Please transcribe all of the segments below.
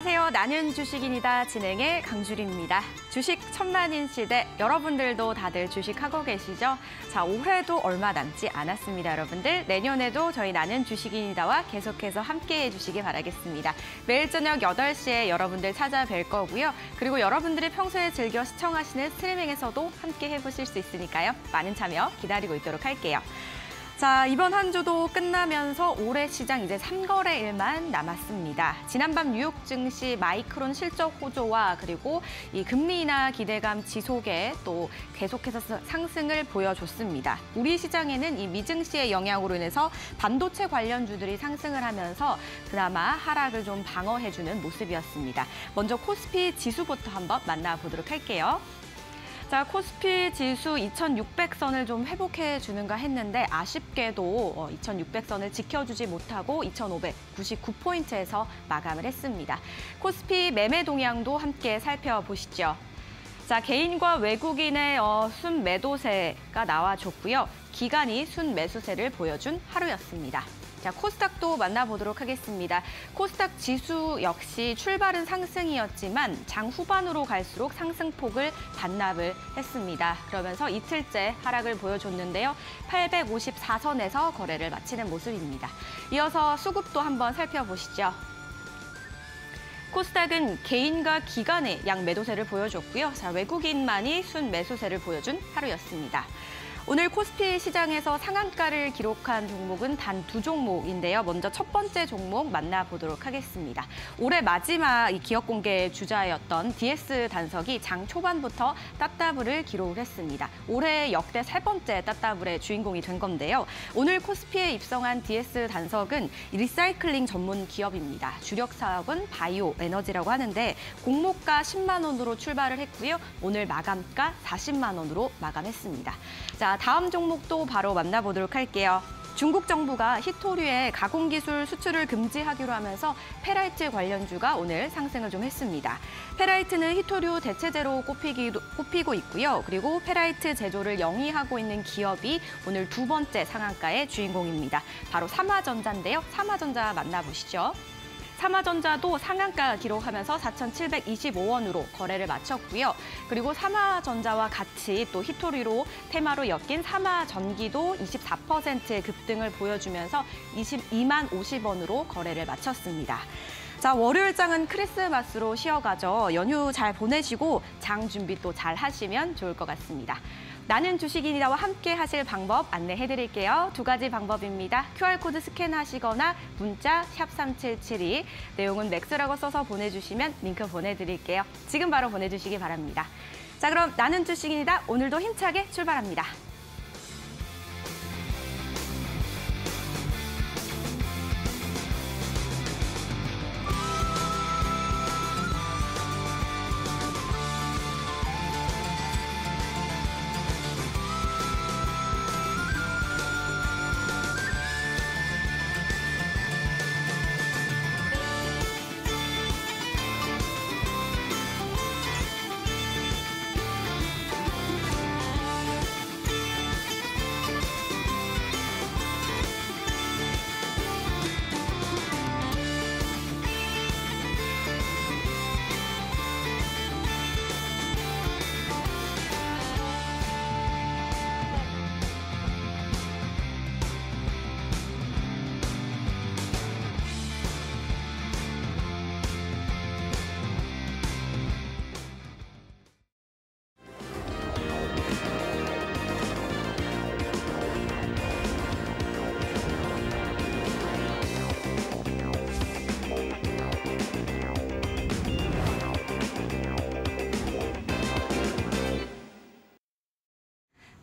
안녕하세요. 나는 주식인이다 진행의 강주리입니다. 주식 천만인 시대, 여러분들도 다들 주식하고 계시죠? 자, 올해도 얼마 남지 않았습니다, 여러분들. 내년에도 저희 나는 주식인이다와 계속해서 함께해 주시기 바라겠습니다. 매일 저녁 8시에 여러분들 찾아뵐 거고요. 그리고 여러분들이 평소에 즐겨 시청하시는 스트리밍에서도 함께 해보실 수 있으니까요. 많은 참여 기다리고 있도록 할게요. 자, 이번 한 주도 끝나면서 올해 시장 이제 3거래일만 남았습니다. 지난밤 뉴욕 증시 마이크론 실적 호조와 그리고 이 금리 인하 기대감 지속에 또 계속해서 상승을 보여줬습니다. 우리 시장에는 이 미증시의 영향으로 인해서 반도체 관련주들이 상승을 하면서 그나마 하락을 좀 방어해주는 모습이었습니다. 먼저 코스피 지수부터 한번 만나보도록 할게요. 자, 코스피 지수 2,600선을 좀 회복해 주는가 했는데 아쉽게도 2,600선을 지켜주지 못하고 2,599포인트에서 마감을 했습니다. 코스피 매매 동향도 함께 살펴보시죠. 자, 개인과 외국인의 순매도세가 나와줬고요. 기관이 순매수세를 보여준 하루였습니다. 자, 코스닥도 만나보도록 하겠습니다. 코스닥 지수 역시 출발은 상승이었지만 장 후반으로 갈수록 상승폭을 반납을 했습니다. 그러면서 이틀째 하락을 보여줬는데요. 854선에서 거래를 마치는 모습입니다. 이어서 수급도 한번 살펴보시죠. 코스닥은 개인과 기관의 양매도세를 보여줬고요. 자, 외국인만이 순매수세를 보여준 하루였습니다. 오늘 코스피 시장에서 상한가를 기록한 종목은 단 2종목인데요. 먼저 첫 번째 종목 만나보도록 하겠습니다. 올해 마지막 이 기업 공개 주자였던 DS 단석이 장 초반부터 따따블을 기록을 했습니다. 올해 역대 3번째 따따블의 주인공이 된 건데요. 오늘 코스피에 입성한 DS 단석은 리사이클링 전문 기업입니다. 주력 사업은 바이오 에너지라고 하는데 공모가 10만 원으로 출발을 했고요. 오늘 마감가 40만 원으로 마감했습니다. 자, 다음 종목도 바로 만나보도록 할게요. 중국 정부가 히토류의 가공기술 수출을 금지하기로 하면서 페라이트 관련주가 오늘 상승을 좀 했습니다. 페라이트는 히토류 대체제로 꼽히고 있고요. 그리고 페라이트 제조를 영위하고 있는 기업이 오늘 두 번째 상한가의 주인공입니다. 바로 삼화전자인데요. 삼화전자 만나보시죠. 삼화전자도 상한가 기록하면서 4,725원으로 거래를 마쳤고요. 그리고 삼화전자와 같이 또 히토리로 테마로 엮인 삼화전기도 24%의 급등을 보여주면서 22만 50원으로 거래를 마쳤습니다. 자, 월요일장은 크리스마스로 쉬어가죠. 연휴 잘 보내시고 장 준비 또 잘 하시면 좋을 것 같습니다. 나는 주식인이다와 함께 하실 방법 안내해드릴게요. 2가지 방법입니다. QR코드 스캔하시거나 문자 샵3772, 내용은 맥스라고 써서 보내주시면 링크 보내드릴게요. 지금 바로 보내주시기 바랍니다. 자, 그럼 나는 주식인이다. 오늘도 힘차게 출발합니다.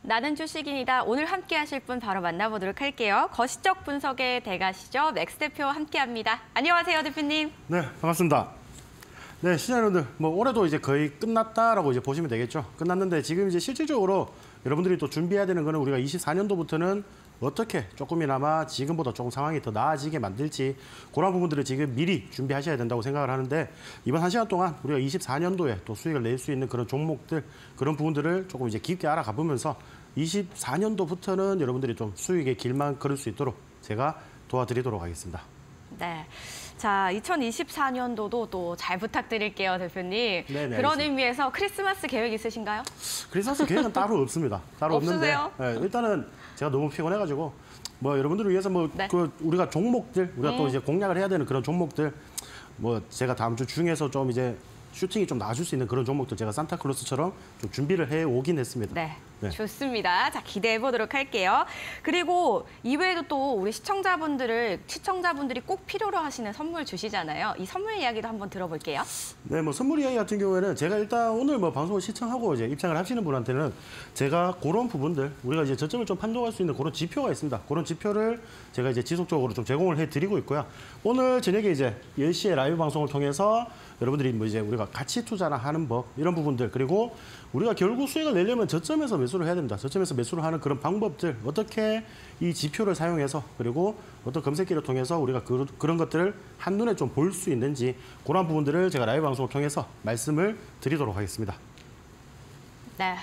나는 주식인이다. 오늘 함께 하실 분 바로 만나보도록 할게요. 거시적 분석의 대가시죠. 맥스 대표 함께합니다. 안녕하세요, 대표님. 네, 반갑습니다. 네, 시장 여러분들, 올해도 이제 거의 끝났다라고 이제 보시면 되겠죠. 끝났는데 지금 이제 실질적으로 여러분들이 또 준비해야 되는 거는 우리가 24년도부터는 어떻게 조금이나마 지금보다 조금 상황이 더 나아지게 만들지 그런 부분들을 지금 미리 준비하셔야 된다고 생각을 하는데 이번 1시간 동안 우리가 24년도에 또 수익을 낼 수 있는 그런 종목들 그런 부분들을 조금 이제 깊게 알아가 보면서 24년도부터는 여러분들이 좀 수익의 길만 걸을 수 있도록 제가 도와드리도록 하겠습니다. 네. 자, 2024년도도 또 잘 부탁드릴게요, 대표님. 네네, 그런 알겠습니다. 의미에서 크리스마스 계획 있으신가요? 크리스마스 계획은 따로 없습니다. 따로 없으세요? 없는데 일단은 제가 너무 피곤해가지고 뭐 여러분들을 위해서 뭐 네. 그 우리가 종목들 우리가 또 이제 공략을 해야 되는 그런 종목들 뭐 제가 다음 주 중에서 좀 이제 슈팅이 좀 나아질 수 있는 그런 종목들 제가 산타클로스처럼 좀 준비를 해 오긴 했습니다. 네, 네. 좋습니다. 자, 기대해 보도록 할게요. 그리고 이외에도 또 우리 시청자분들이 꼭 필요로 하시는 선물 주시잖아요. 이 선물 이야기도 한번 들어볼게요. 네, 뭐 선물 이야기 같은 경우에는 제가 일단 오늘 뭐 방송을 시청하고 이제 입장을 하시는 분한테는 제가 그런 부분들 우리가 이제 저점을 좀 판독할 수 있는 그런 지표가 있습니다. 그런 지표를 제가 이제 지속적으로 좀 제공을 해드리고 있고요. 오늘 저녁에 이제 10시에 라이브 방송을 통해서 여러분들이 뭐 이제 우리가 가치 투자나 하는 법 이런 부분들 그리고 우리가 결국 수익을 내려면 저점에서 매수를 해야 됩니다. 저점에서 매수를 하는 그런 방법들 어떻게 이 지표를 사용해서 그리고 어떤 검색기를 통해서 우리가 그런 것들을 한눈에 좀 볼 수 있는지 그런 부분들을 제가 라이브 방송을 통해서 말씀을 드리도록 하겠습니다. 네.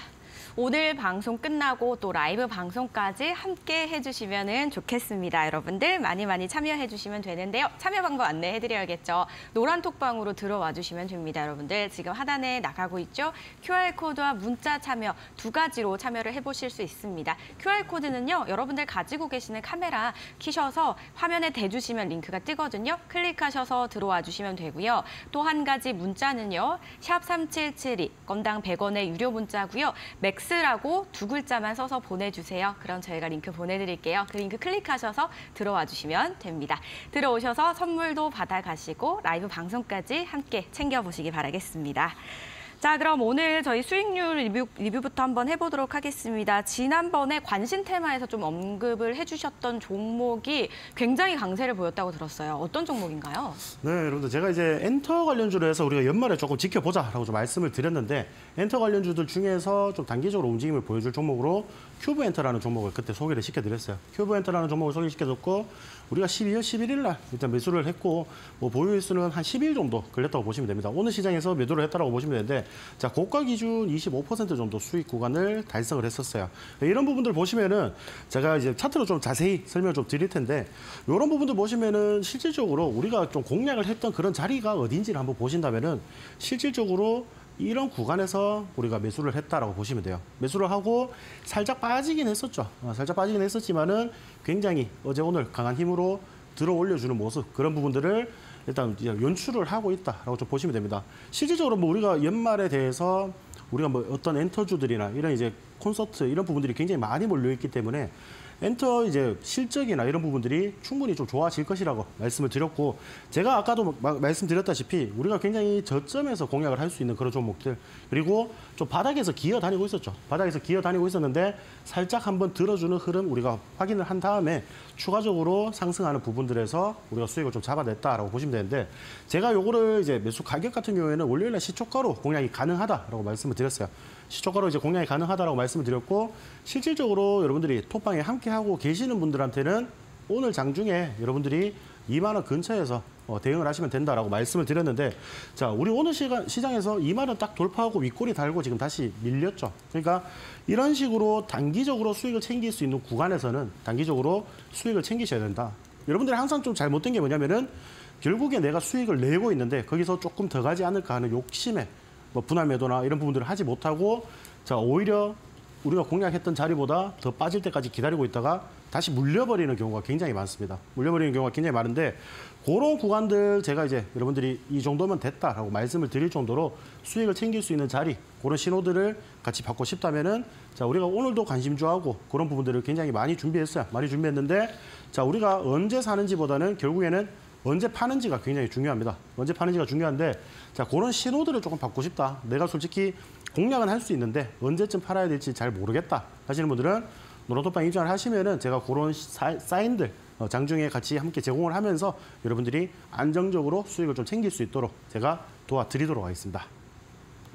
오늘 방송 끝나고 또 라이브 방송까지 함께 해주시면 좋겠습니다. 여러분들 많이 참여해 주시면 되는데요. 참여 방법 안내해 드려야겠죠. 노란 톡방으로 들어와 주시면 됩니다. 여러분들 지금 하단에 나가고 있죠. QR코드와 문자 참여 두 가지로 참여를 해보실 수 있습니다. QR코드는요. 여러분들 가지고 계시는 카메라 키셔서 화면에 대주시면 링크가 뜨거든요. 클릭하셔서 들어와 주시면 되고요. 또 한 가지 문자는요. 샵 3772, 건당 100원의 유료 문자고요. 맥스라고 두 글자만 써서 보내주세요. 그럼 저희가 링크 보내드릴게요. 그 링크 클릭하셔서 들어와 주시면 됩니다. 들어오셔서 선물도 받아가시고 라이브 방송까지 함께 챙겨보시기 바라겠습니다. 자, 그럼 오늘 저희 수익률 리뷰부터 한번 해보도록 하겠습니다. 지난번에 관심 테마에서 좀 언급을 해주셨던 종목이 굉장히 강세를 보였다고 들었어요. 어떤 종목인가요? 네, 여러분들 제가 이제 엔터 관련주로 해서 우리가 연말에 조금 지켜보자라고 좀 말씀을 드렸는데 엔터 관련주들 중에서 좀 단기적으로 움직임을 보여줄 종목으로 큐브엔터라는 종목을 그때 소개를 시켜드렸어요. 큐브엔터라는 종목을 소개시켜줬고 우리가 12월 11일 날 일단 매수를 했고 뭐 보유일수는 한 10일 정도 걸렸다고 보시면 됩니다. 오늘 시장에서 매도를 했다고 보시면 되는데 자, 고가 기준 25% 정도 수익 구간을 달성을 했었어요. 이런 부분들 보시면은 제가 이제 차트로 좀 자세히 설명을 좀 드릴 텐데 이런 부분들 보시면은 실질적으로 우리가 좀 공략을 했던 그런 자리가 어딘지를 한번 보신다면은 실질적으로 이런 구간에서 우리가 매수를 했다라고 보시면 돼요. 매수를 하고 살짝 빠지긴 했었죠. 살짝 빠지긴 했었지만은 굉장히 어제 오늘 강한 힘으로 들어 올려주는 모습 그런 부분들을 일단 연출을 하고 있다라고 좀 보시면 됩니다. 실질적으로 뭐 우리가 연말에 대해서 우리가 뭐 어떤 엔터주들이나 이런 이제 콘서트 이런 부분들이 굉장히 많이 몰려 있기 때문에 엔터 이제 실적이나 이런 부분들이 충분히 좀 좋아질 것이라고 말씀을 드렸고 제가 아까도 말씀드렸다시피 우리가 굉장히 저점에서 공략을 할 수 있는 그런 종목들 그리고 좀 바닥에서 기어다니고 있었죠. 바닥에서 기어다니고 있었는데 살짝 한번 들어주는 흐름 우리가 확인을 한 다음에 추가적으로 상승하는 부분들에서 우리가 수익을 좀 잡아냈다라고 보시면 되는데 제가 요거를 이제 매수 가격 같은 경우에는 월요일날 시초가로 공략이 가능하다라고 말씀을 드렸어요. 시초가로 이제 공략이 가능하다라고 말씀을 드렸고 실질적으로 여러분들이 톡방에 함께 하고 계시는 분들한테는 오늘 장중에 여러분들이 2만 원 근처에서 대응을 하시면 된다라고 말씀을 드렸는데 자, 우리 오늘 시장에서 2만 원 딱 돌파하고 윗꼬리 달고 지금 다시 밀렸죠. 그러니까 이런 식으로 단기적으로 수익을 챙길 수 있는 구간에서는 단기적으로 수익을 챙기셔야 된다. 여러분들이 항상 좀 잘못된 게 뭐냐면은 결국에 내가 수익을 내고 있는데 거기서 조금 더 가지 않을까 하는 욕심에 뭐 분할 매도나 이런 부분들을 하지 못하고 자, 오히려 우리가 공략했던 자리보다 더 빠질 때까지 기다리고 있다가 다시 물려버리는 경우가 굉장히 많습니다. 물려버리는 경우가 굉장히 많은데 그런 구간들 제가 이제 여러분들이 이 정도면 됐다라고 말씀을 드릴 정도로 수익을 챙길 수 있는 자리 그런 신호들을 같이 받고 싶다면은 자, 우리가 오늘도 관심주하고 그런 부분들을 굉장히 많이 준비했어요. 많이 준비했는데 자, 우리가 언제 사는지보다는 결국에는 언제 파는지가 굉장히 중요합니다. 언제 파는지가 중요한데 자, 그런 신호들을 조금 받고 싶다. 내가 솔직히 공략은 할 수 있는데 언제쯤 팔아야 될지 잘 모르겠다 하시는 분들은 노란톡방 입장을 하시면은 제가 그런 사인들 장중에 같이 함께 제공을 하면서 여러분들이 안정적으로 수익을 좀 챙길 수 있도록 제가 도와드리도록 하겠습니다.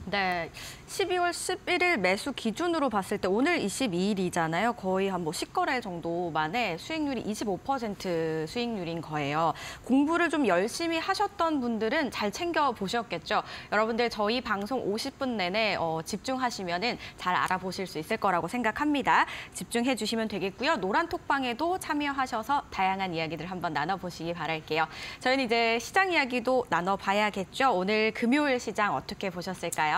네, 12월 11일 매수 기준으로 봤을 때 오늘 22일이잖아요. 거의 한 10거래 정도 만에 수익률이 25% 수익률인 거예요. 공부를 좀 열심히 하셨던 분들은 잘 챙겨 보셨겠죠. 여러분들 저희 방송 50분 내내 집중하시면은 잘 알아보실 수 있을 거라고 생각합니다. 집중해 주시면 되겠고요. 노란 톡방에도 참여하셔서 다양한 이야기들 한번 나눠보시기 바랄게요. 저희는 이제 시장 이야기도 나눠봐야겠죠. 오늘 금요일 시장 어떻게 보셨을까요?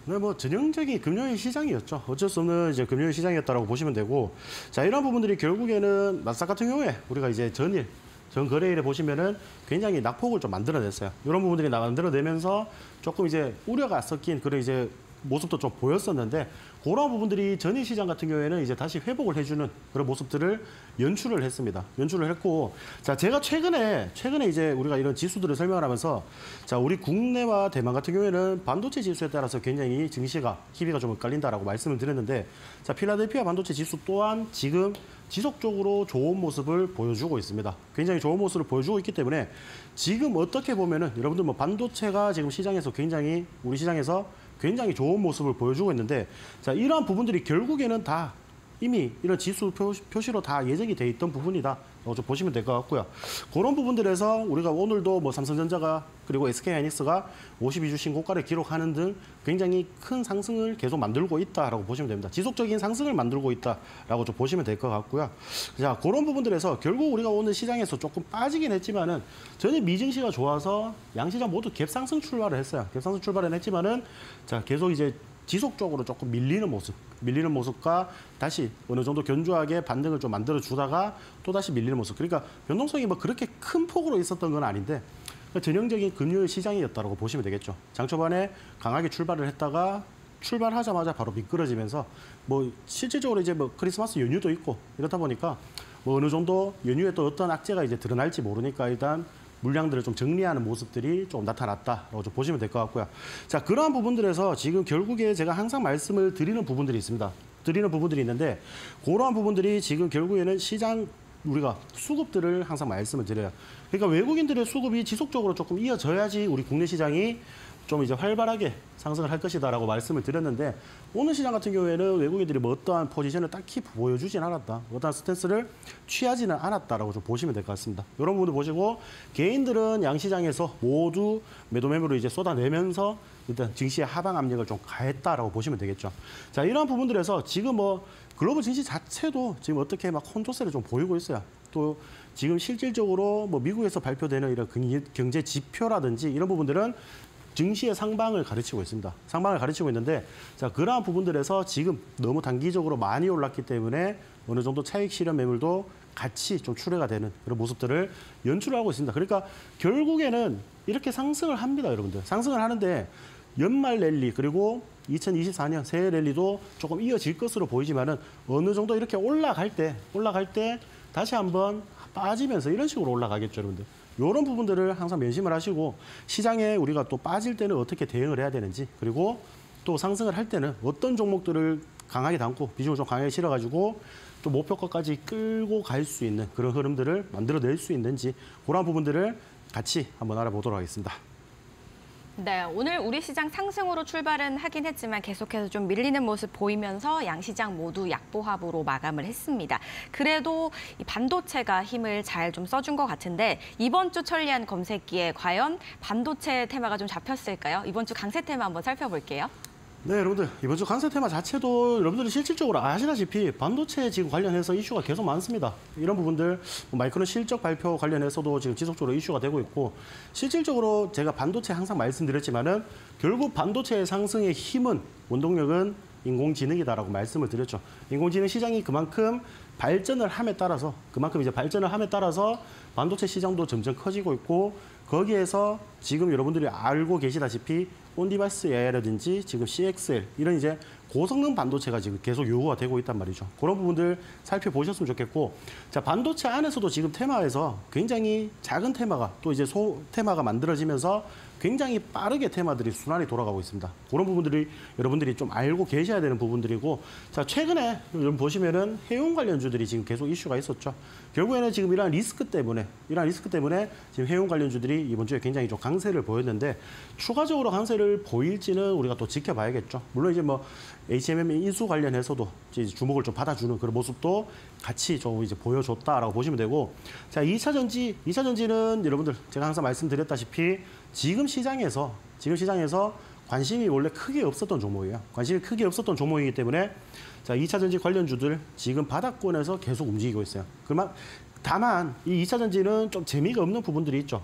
네, 뭐 전형적인 금요일 시장이었죠. 어쩔 수 없는 이제 금요일 시장이었다라고 보시면 되고, 자, 이런 부분들이 결국에는 나스닥 같은 경우에 우리가 이제 전 거래일에 보시면은 굉장히 낙폭을 좀 만들어냈어요. 이런 부분들이 만들어내면서 조금 이제 우려가 섞인 그런 이제 모습도 좀 보였었는데, 그런 부분들이 전일 시장 같은 경우에는 이제 다시 회복을 해주는 그런 모습들을 연출을 했습니다. 연출을 했고, 자, 제가 최근에 이제 우리가 이런 지수들을 설명을 하면서, 자, 우리 국내와 대만 같은 경우에는 반도체 지수에 따라서 굉장히 증시가 희비가 좀 엇갈린다라고 말씀을 드렸는데, 자, 필라델피아 반도체 지수 또한 지금 지속적으로 좋은 모습을 보여주고 있습니다. 굉장히 좋은 모습을 보여주고 있기 때문에 지금 어떻게 보면은 여러분들 뭐 반도체가 지금 시장에서 굉장히 우리 시장에서 굉장히 좋은 모습을 보여주고 있는데, 자, 이러한 부분들이 결국에는 다 이미 이런 지수 표시로 다 예정이 돼 있던 부분이다. 좀 보시면 될 것 같고요. 그런 부분들에서 우리가 오늘도 뭐 삼성전자가 그리고 SK하이닉스가 52주 신고가를 기록하는 등 굉장히 큰 상승을 계속 만들고 있다라고 보시면 됩니다. 지속적인 상승을 만들고 있다라고 좀 보시면 될 것 같고요. 자, 그런 부분들에서 결국 우리가 오늘 시장에서 조금 빠지긴 했지만은 전혀 미증시가 좋아서 양시장 모두 갭상승 출발을 했어요. 갭상승 출발을 했지만은 자, 계속 이제 지속적으로 조금 밀리는 모습과 다시 어느 정도 견조하게 반등을 좀 만들어 주다가 또 다시 밀리는 모습. 그러니까 변동성이 뭐 그렇게 큰 폭으로 있었던 건 아닌데 전형적인 금요일 시장이었다고 보시면 되겠죠. 장 초반에 강하게 출발을 했다가 출발하자마자 바로 미끄러지면서 뭐 실질적으로 이제 뭐 크리스마스 연휴도 있고 이렇다 보니까 뭐 어느 정도 연휴에 또 어떤 악재가 이제 드러날지 모르니까 일단 물량들을 좀 정리하는 모습들이 좀 나타났다라고 좀 보시면 될 것 같고요. 자, 그러한 부분들에서 지금 결국에 제가 항상 말씀을 드리는 부분들이 있습니다. 드리는 부분들이 있는데 그러한 부분들이 지금 결국에는 시장 우리가 수급들을 항상 말씀을 드려요. 그러니까 외국인들의 수급이 지속적으로 조금 이어져야지 우리 국내 시장이 좀 이제 활발하게 상승을 할 것이다라고 말씀을 드렸는데 오늘 시장 같은 경우에는 외국인들이 뭐 어떠한 포지션을 딱히 보여주진 않았다. 어떠한 스탠스를 취하지는 않았다라고 좀 보시면 될 것 같습니다. 이런 부분도 보시고 개인들은 양시장에서 모두 매도 매물을 이제 쏟아내면서 일단 증시의 하방 압력을 좀 가했다라고 보시면 되겠죠. 자, 이러한 부분들에서 지금 뭐 글로벌 증시 자체도 지금 어떻게 막 혼조세를 좀 보이고 있어요. 또 지금 실질적으로 뭐 미국에서 발표되는 이런 경제 지표라든지 이런 부분들은 증시의 상방을 가르치고 있습니다. 상방을 가르치고 있는데 자, 그러한 부분들에서 지금 너무 단기적으로 많이 올랐기 때문에 어느 정도 차익 실현 매물도 같이 좀 출회가 되는 그런 모습들을 연출하고 있습니다. 그러니까 결국에는 이렇게 상승을 합니다, 여러분들. 상승을 하는데 연말 랠리 그리고 2024년 새해 랠리도 조금 이어질 것으로 보이지만은 어느 정도 이렇게 올라갈 때 다시 한번 빠지면서 이런 식으로 올라가겠죠, 여러분들. 이런 부분들을 항상 명심을 하시고 시장에 우리가 또 빠질 때는 어떻게 대응을 해야 되는지 그리고 또 상승을 할 때는 어떤 종목들을 강하게 담고 비중을 좀 강하게 실어가지고 또 목표가까지 끌고 갈 수 있는 그런 흐름들을 만들어낼 수 있는지 그런 부분들을 같이 한번 알아보도록 하겠습니다. 네, 오늘 우리 시장 상승으로 출발은 하긴 했지만 계속해서 좀 밀리는 모습 보이면서 양시장 모두 약보합으로 마감을 했습니다. 그래도 이 반도체가 힘을 잘 좀 써준 것 같은데 이번 주 천리안 검색기에 과연 반도체 테마가 좀 잡혔을까요? 이번 주 강세 테마 한번 살펴볼게요. 네, 여러분들 이번 주 강세 테마 자체도 여러분들이 실질적으로 아시다시피 반도체 지금 관련해서 이슈가 계속 많습니다. 이런 부분들 마이크론 실적 발표 관련해서도 지금 지속적으로 이슈가 되고 있고 실질적으로 제가 반도체 항상 말씀드렸지만은 결국 반도체의 상승의 힘은 원동력은 인공지능이다라고 말씀을 드렸죠. 인공지능 시장이 그만큼 발전을 함에 따라서 반도체 시장도 점점 커지고 있고 거기에서 지금 여러분들이 알고 계시다시피 온디바이스 AI라든지 지금 CXL 이런 이제 고성능 반도체가 지금 계속 요구가 되고 있단 말이죠. 그런 부분들 살펴보셨으면 좋겠고 자, 반도체 안에서도 지금 테마에서 굉장히 작은 테마가 또 이제 소 테마가 만들어지면서 굉장히 빠르게 테마들이 순환이 돌아가고 있습니다. 그런 부분들이 여러분들이 좀 알고 계셔야 되는 부분들이고, 자, 최근에 여러분 보시면은 해운 관련주들이 지금 계속 이슈가 있었죠. 결국에는 지금 이러한 리스크 때문에 지금 해운 관련주들이 이번 주에 굉장히 좀 강세를 보였는데, 추가적으로 강세를 보일지는 우리가 또 지켜봐야겠죠. 물론 이제 뭐 HMM 인수 관련해서도 이제 주목을 좀 받아주는 그런 모습도 같이 좀 이제 보여줬다라고 보시면 되고, 자, 2차 전지는 여러분들 제가 항상 말씀드렸다시피 지금 시장에서 관심이 원래 크게 없었던 종목이에요. 관심이 크게 없었던 종목이기 때문에, 자, 2차 전지 관련주들 지금 바닥권에서 계속 움직이고 있어요. 다만 이 2차 전지는 좀 재미가 없는 부분들이 있죠.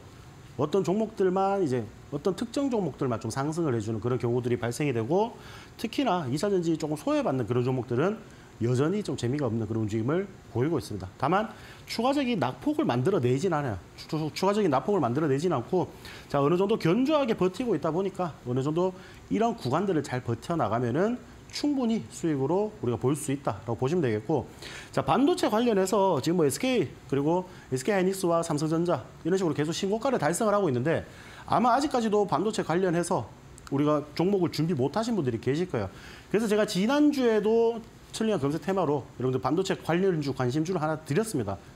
어떤 종목들만 이제 어떤 특정 종목들만 좀 상승을 해주는 그런 경우들이 발생이 되고, 특히나 2차 전지 조금 소외받는 그런 종목들은 여전히 좀 재미가 없는 그런 움직임을 보이고 있습니다. 다만 추가적인 낙폭을 만들어내진 않아요. 추가적인 낙폭을 만들어내진 않고, 자, 어느 정도 견조하게 버티고 있다 보니까 어느 정도 이런 구간들을 잘 버텨나가면은 충분히 수익으로 우리가 볼 수 있다라고 보시면 되겠고, 자, 반도체 관련해서 지금 뭐 SK 그리고 SK하이닉스와 삼성전자 이런 식으로 계속 신고가를 달성을 하고 있는데, 아마 아직까지도 반도체 관련해서 우리가 종목을 준비 못하신 분들이 계실 거예요. 그래서 제가 지난주에도 천리안 검색 테마로 여러분들 반도체 관련주 관심주를 하나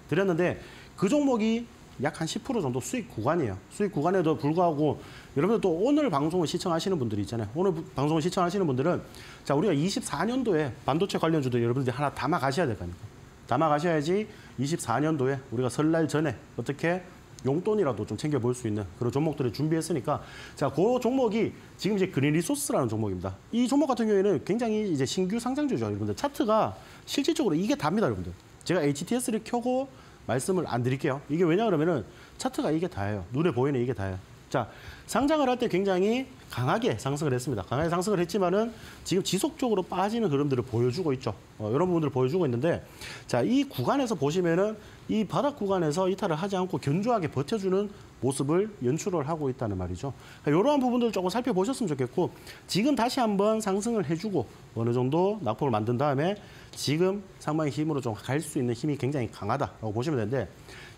드렸는데, 그 종목이 약 한 10% 정도 수익 구간이에요. 수익 구간에도 불구하고 여러분들 또 오늘 방송을 시청하시는 분들이 있잖아요. 오늘 방송을 시청하시는 분들은, 자, 우리가 24년도에 반도체 관련주들 여러분들이 하나 담아 가셔야 될 거 아닙니까? 담아 가셔야지 24년도에 우리가 설날 전에 어떻게 용돈이라도 좀 챙겨볼 수 있는 그런 종목들을 준비했으니까, 자, 그 종목이 지금 이제 그린 리소스라는 종목입니다. 이 종목 같은 경우에는 굉장히 이제 신규 상장주죠, 여러분들. 차트가 실질적으로 이게 답니다, 여러분들. 제가 HTS를 켜고 말씀을 안 드릴게요. 이게 왜냐 그러면은 차트가 이게 다예요. 눈에 보이는 이게 다예요. 자, 상장을 할 때 굉장히 강하게 상승을 했습니다. 강하게 상승을 했지만은 지금 지속적으로 빠지는 흐름들을 보여주고 있죠. 이런 부분들을 보여주고 있는데, 자, 이 구간에서 보시면은 이 바닥 구간에서 이탈을 하지 않고 견조하게 버텨주는 모습을 연출을 하고 있다는 말이죠. 그러니까 이러한 부분들을 조금 살펴보셨으면 좋겠고, 지금 다시 한번 상승을 해주고 어느 정도 낙폭을 만든 다음에 지금 상방의 힘으로 좀 갈 수 있는 힘이 굉장히 강하다라고 보시면 되는데,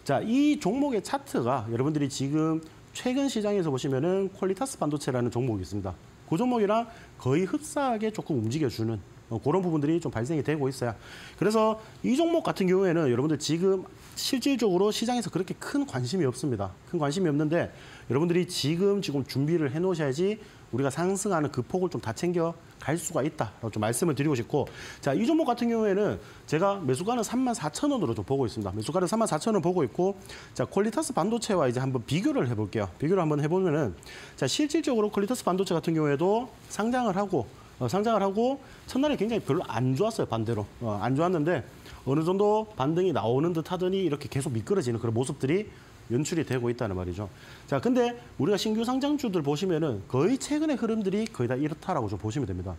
자, 이 종목의 차트가 여러분들이 지금 최근 시장에서 보시면은 퀄리타스 반도체라는 종목이 있습니다. 그 종목이랑 거의 흡사하게 조금 움직여주는 그런 부분들이 좀 발생이 되고 있어요. 그래서 이 종목 같은 경우에는 여러분들 지금 실질적으로 시장에서 그렇게 큰 관심이 없습니다. 큰 관심이 없는데, 여러분들이 지금 준비를 해놓으셔야지 우리가 상승하는 그 폭을 좀 다 챙겨 갈 수가 있다라고 좀 말씀을 드리고 싶고, 자, 이 종목 같은 경우에는 제가 매수가는 34,000원으로 좀 보고 있습니다. 매수가는 34,000원 보고 있고, 자, 퀄리타스 반도체와 이제 한번 비교를 해볼게요. 비교를 한번 해보면은, 자, 실질적으로 퀄리타스 반도체 같은 경우에도 상장을 하고 첫날에 굉장히 별로 안 좋았어요. 반대로 안 좋았는데 어느 정도 반등이 나오는 듯 하더니 이렇게 계속 미끄러지는 그런 모습들이 연출이 되고 있다는 말이죠. 자, 근데 우리가 신규 상장주들 보시면은 거의 최근의 흐름들이 거의 다 이렇다라고 좀 보시면 됩니다.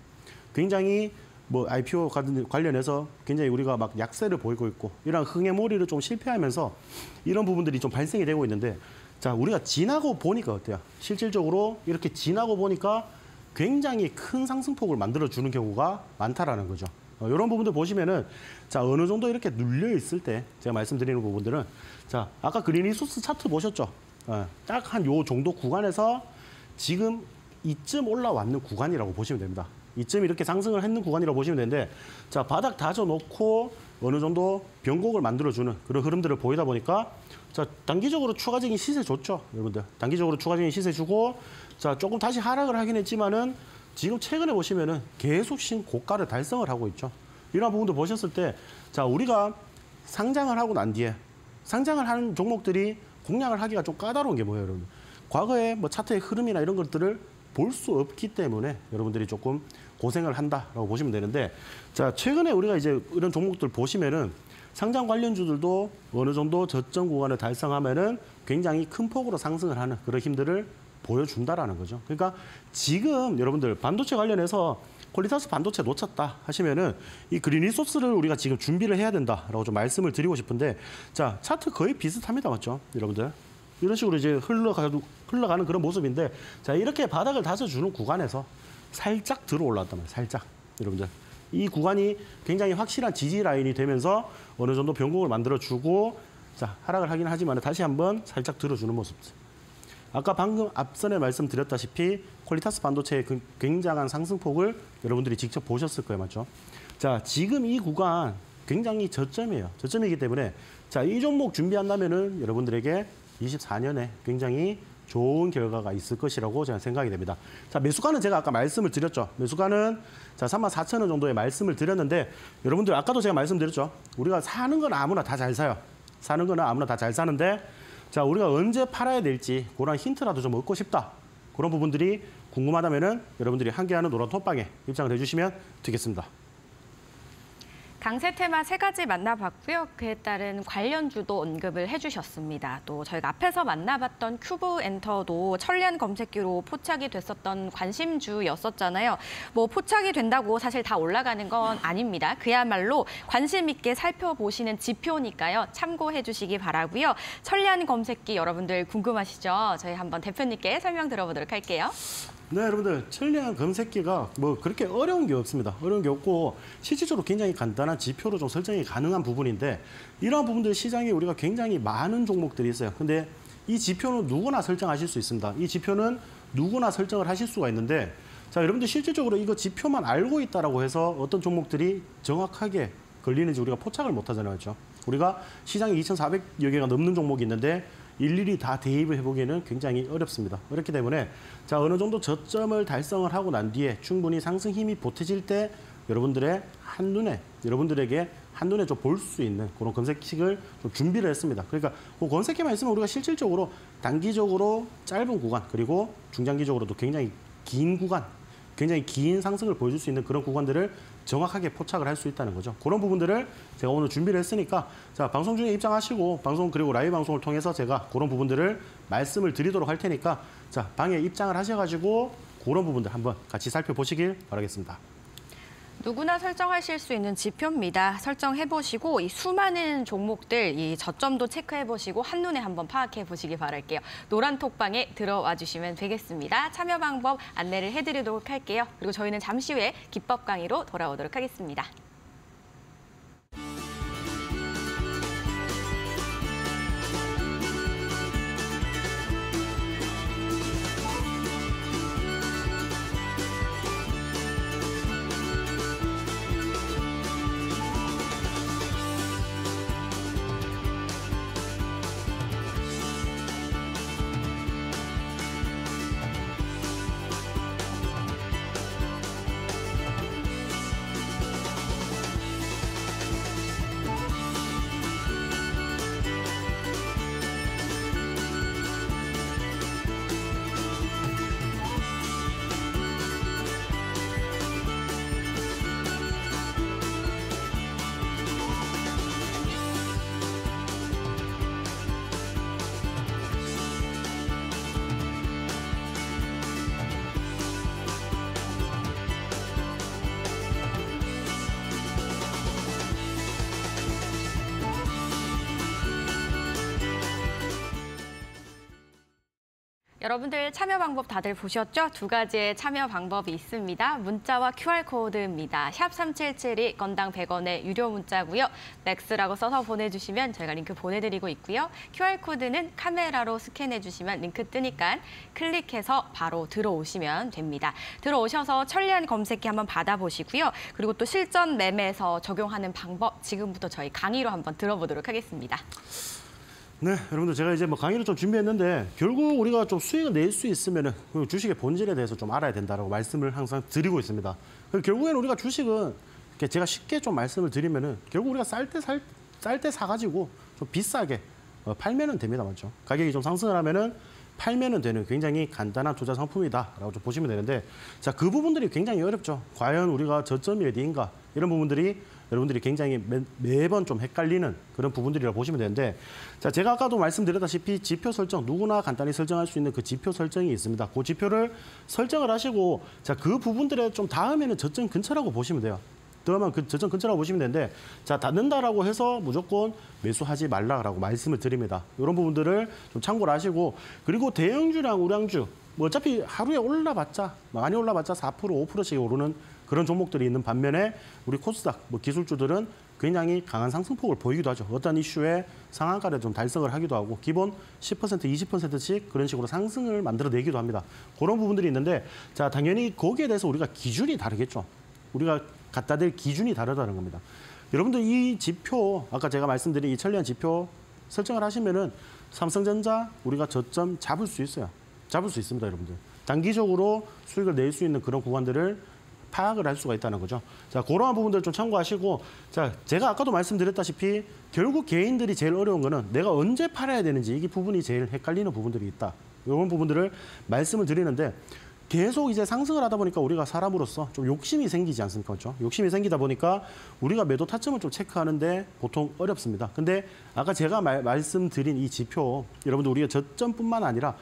굉장히 뭐 IPO 관련해서 굉장히 우리가 막 약세를 보이고 있고, 이런 흥행몰이를 좀 실패하면서 이런 부분들이 좀 발생이 되고 있는데, 자, 우리가 지나고 보니까 어때요? 실질적으로 이렇게 지나고 보니까 굉장히 큰 상승폭을 만들어주는 경우가 많다라는 거죠. 이런 부분들 보시면은, 자, 어느 정도 이렇게 눌려 있을 때 제가 말씀드리는 부분들은, 자, 아까 그린 리소스 차트 보셨죠? 딱 한 요 정도 구간에서 지금 이쯤 올라왔는 구간이라고 보시면 됩니다. 이쯤 이렇게 상승을 했는 구간이라고 보시면 되는데, 자, 바닥 다져놓고 어느 정도 변곡을 만들어주는 그런 흐름들을 보이다 보니까, 자, 단기적으로 추가적인 시세 줬죠, 여러분들. 단기적으로 추가적인 시세 주고, 자, 조금 다시 하락을 하긴 했지만은 지금 최근에 보시면은 계속 신고가를 달성을 하고 있죠. 이런 부분도 보셨을 때, 자, 우리가 상장을 하고 난 뒤에 상장을 하는 종목들이 공략을 하기가 좀 까다로운 게 뭐예요, 여러분? 과거에 뭐 차트의 흐름이나 이런 것들을 볼 수 없기 때문에 여러분들이 조금 고생을 한다라고 보시면 되는데, 자, 최근에 우리가 이제 이런 종목들 보시면은 상장 관련주들도 어느 정도 저점 구간을 달성하면은 굉장히 큰 폭으로 상승을 하는 그런 힘들을 보여준다라는 거죠. 그러니까 지금 여러분들 반도체 관련해서 퀄리타스 반도체 놓쳤다 하시면은 이 그린 리소스를 우리가 지금 준비를 해야 된다라고 좀 말씀을 드리고 싶은데, 자, 차트 거의 비슷합니다, 맞죠, 여러분들? 이런 식으로 이제 흘러가는 그런 모습인데, 자, 이렇게 바닥을 다져주는 구간에서 살짝 들어 올라왔단 말이에요. 살짝, 여러분들. 이 구간이 굉장히 확실한 지지 라인이 되면서 어느 정도 변곡을 만들어주고, 자, 하락을 하긴 하지만 다시 한번 살짝 들어주는 모습. 아까 방금 앞선에 말씀드렸다시피 퀄리타스 반도체의 굉장한 상승폭을 여러분들이 직접 보셨을 거예요, 맞죠? 자, 지금 이 구간 굉장히 저점이에요. 저점이기 때문에 자, 이 종목 준비한다면은 여러분들에게 24년에 굉장히 좋은 결과가 있을 것이라고 저는 생각이 됩니다. 자, 매수가는 제가 아까 말씀을 드렸죠. 매수가는 자, 34,000원 정도의 말씀을 드렸는데 여러분들 아까도 제가 말씀드렸죠. 우리가 사는 건 아무나 다 잘 사요. 사는 거는 아무나 다 잘 사는데 자, 우리가 언제 팔아야 될지 그런 힌트라도 좀 얻고 싶다. 그런 부분들이 궁금하다면은 여러분들이 함께하는 노란 톡방에 입장을 해주시면 되겠습니다. 강세 테마 3가지 만나봤고요. 그에 따른 관련주도 언급을 해주셨습니다. 또 저희가 앞에서 만나봤던 큐브 엔터도 천리안 검색기로 포착이 됐었던 관심주였었잖아요. 뭐 포착이 된다고 사실 다 올라가는 건 아닙니다. 그야말로 관심 있게 살펴보시는 지표니까요. 참고해 주시기 바라고요. 천리안 검색기 여러분들 궁금하시죠? 저희 한번 대표님께 설명 들어보도록 할게요. 네, 여러분들 천리안 검색기가 뭐 그렇게 어려운 게 없습니다. 어려운 게 없고 실질적으로 굉장히 간단한 지표로 좀 설정이 가능한 부분인데 이러한 부분들 시장에 우리가 굉장히 많은 종목들이 있어요. 근데 이 지표는 누구나 설정하실 수 있습니다. 이 지표는 누구나 설정을 하실 수가 있는데 자, 여러분들 실질적으로 이거 지표만 알고 있다라고 해서 어떤 종목들이 정확하게 걸리는지 우리가 포착을 못 하잖아요. 그렇죠? 우리가 시장에 2,400여 개가 넘는 종목이 있는데 일일이 다 대입을 해보기에는 굉장히 어렵습니다. 그렇기 때문에 자, 어느 정도 저점을 달성을 하고 난 뒤에 충분히 상승 힘이 보태질 때 여러분들에게 한눈에 좀 볼 수 있는 그런 검색식을 좀 준비를 했습니다. 그러니까 그 검색기만 있으면 우리가 실질적으로 단기적으로 짧은 구간 그리고 중장기적으로도 굉장히 긴 구간, 굉장히 긴 상승을 보여줄 수 있는 그런 구간들을 정확하게 포착을 할 수 있다는 거죠. 그런 부분들을 제가 오늘 준비를 했으니까 자, 방송 중에 입장하시고 방송 그리고 라이브 방송을 통해서 제가 그런 부분들을 말씀을 드리도록 할 테니까 자, 방에 입장을 하셔가지고 그런 부분들 한번 같이 살펴보시길 바라겠습니다. 누구나 설정하실 수 있는 지표입니다. 설정해보시고 이 수많은 종목들 이 저점도 체크해보시고 한눈에 한번 파악해보시기 바랄게요. 노란 톡방에 들어와 주시면 되겠습니다. 참여 방법 안내를 해드리도록 할게요. 그리고 저희는 잠시 후에 기법 강의로 돌아오도록 하겠습니다. 여러분들 참여 방법 다들 보셨죠? 2가지의 참여 방법이 있습니다. 문자와 QR코드입니다. 샵 3772 건당 100원의 유료 문자고요. 맥스라고 써서 보내주시면 저희가 링크 보내드리고 있고요. QR코드는 카메라로 스캔해주시면 링크 뜨니까 클릭해서 바로 들어오시면 됩니다. 들어오셔서 천리안 검색기 한번 받아보시고요. 그리고 또 실전 매매에서 적용하는 방법 지금부터 저희 강의로 한번 들어보도록 하겠습니다. 네, 여러분들 제가 이제 뭐 강의를 좀 준비했는데 결국 우리가 좀 수익을 낼 수 있으면은 주식의 본질에 대해서 좀 알아야 된다라고 말씀을 항상 드리고 있습니다. 결국에는 우리가 주식은 제가 쉽게 좀 말씀을 드리면은 결국 우리가 쌀 때 사가지고 좀 비싸게 팔면은 됩니다, 맞죠? 가격이 좀 상승을 하면은 팔면은 되는 굉장히 간단한 투자 상품이다라고 좀 보시면 되는데 자, 그 부분들이 굉장히 어렵죠. 과연 우리가 저점이 어디인가 이런 부분들이 여러분들이 굉장히 매번 좀 헷갈리는 그런 부분들이라고 보시면 되는데 자, 제가 아까도 말씀드렸다시피 지표 설정 누구나 간단히 설정할 수 있는 그 지표 설정이 있습니다. 그 지표를 설정을 하시고 자, 그 부분들에 좀 닿으면은 저점 근처라고 보시면 돼요. 들어가면 그 저점 근처라고 보시면 되는데 자, 닿는다라고 해서 무조건 매수하지 말라라고 말씀을 드립니다. 이런 부분들을 좀 참고를 하시고 그리고 대형주랑 우량주 뭐 어차피 하루에 올라봤자 많이 올라봤자 4% 5%씩 오르는 그런 종목들이 있는 반면에 우리 코스닥 뭐 기술주들은 굉장히 강한 상승폭을 보이기도 하죠. 어떤 이슈에 상한가를 좀 달성을 하기도 하고 기본 10%, 20%씩 그런 식으로 상승을 만들어내기도 합니다. 그런 부분들이 있는데 자 당연히 거기에 대해서 우리가 기준이 다르겠죠. 우리가 갖다 댈 기준이 다르다는 겁니다. 여러분들 이 지표 아까 제가 말씀드린 이 천리안 지표 설정을 하시면은 삼성전자 우리가 저점 잡을 수 있어요. 잡을 수 있습니다, 여러분들. 단기적으로 수익을 낼 수 있는 그런 구간들을 파악을 할 수가 있다는 거죠. 자, 그러한 부분들 좀 참고하시고, 자, 제가 아까도 말씀드렸다시피 결국 개인들이 제일 어려운 거는 내가 언제 팔아야 되는지 이 부분이 제일 헷갈리는 부분들이 있다. 이런 부분들을 말씀을 드리는데 계속 이제 상승을 하다 보니까 우리가 사람으로서 좀 욕심이 생기지 않습니까? 그렇죠? 욕심이 생기다 보니까 우리가 매도 타점을 좀 체크하는데 보통 어렵습니다. 근데 아까 제가 말씀드린 이 지표, 여러분들 우리가 저점뿐만 아니라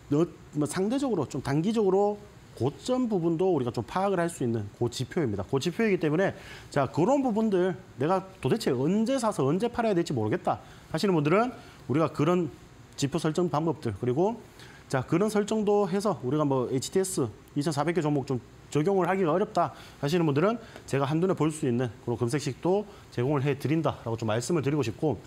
뭐 상대적으로 좀 단기적으로 고점 부분도 우리가 좀 파악을 할 수 있는 그 지표입니다. 그 지표이기 때문에 자 그런 부분들 내가 도대체 언제 사서 언제 팔아야 될지 모르겠다 하시는 분들은 우리가 그런 지표 설정 방법들 그리고 자 그런 설정도 해서 우리가 뭐 HTS 2,400개 종목 좀 적용을 하기가 어렵다 하시는 분들은 제가 한눈에 볼 수 있는 그런 검색식도 제공을 해드린다라고 좀 말씀을 드리고 싶고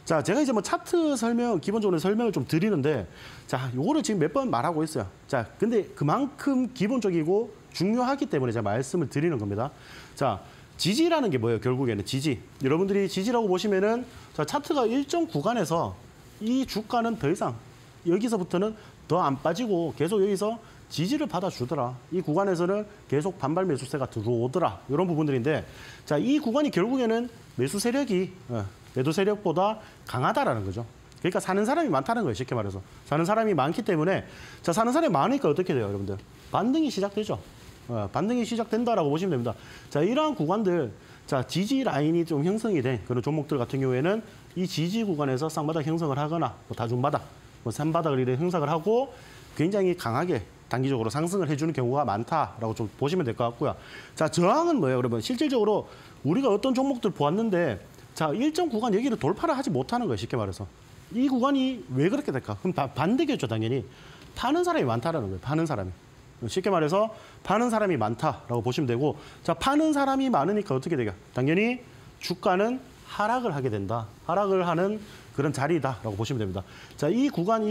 자, 제가 이제 뭐 차트 설명, 기본적으로 설명을 좀 드리는데, 자, 요거를 지금 몇 번 말하고 있어요. 자, 근데 그만큼 기본적이고 중요하기 때문에 제가 말씀을 드리는 겁니다. 자, 지지라는 게 뭐예요, 결국에는 지지. 여러분들이 지지라고 보시면은, 자, 차트가 일정 구간에서 이 주가는 더 이상 여기서부터는 더 안 빠지고 계속 여기서 지지를 받아주더라. 이 구간에서는 계속 반발 매수세가 들어오더라. 이런 부분들인데, 자, 이 구간이 결국에는 매수 세력이, 매도 세력보다 강하다라는 거죠. 그러니까 사는 사람이 많다는 거예요. 쉽게 말해서. 사는 사람이 많기 때문에 자 사는 사람이 많으니까 어떻게 돼요, 여러분들? 반등이 시작되죠. 반등이 시작된다라고 보시면 됩니다. 자 이러한 구간들, 자 지지 라인이 좀 형성이 된 그런 종목들 같은 경우에는 이 지지 구간에서 쌍바닥 형성을 하거나 뭐 다중바닥, 뭐 삼바닥을 이렇게 형성을 하고 굉장히 강하게 단기적으로 상승을 해주는 경우가 많다라고 좀 보시면 될 것 같고요. 자 저항은 뭐예요, 여러분? 실질적으로 우리가 어떤 종목들 보았는데 자, 일정 구간 여기를 돌파를 하지 못하는 거예요, 쉽게 말해서. 이 구간이 왜 그렇게 될까? 그럼 반대겠죠, 당연히. 파는 사람이 많다라는 거예요, 파는 사람이. 쉽게 말해서 파는 사람이 많다라고 보시면 되고, 자, 파는 사람이 많으니까 어떻게 되냐? 당연히 주가는 하락을 하게 된다. 하락을 하는 그런 자리다라고 보시면 됩니다. 자, 이 구간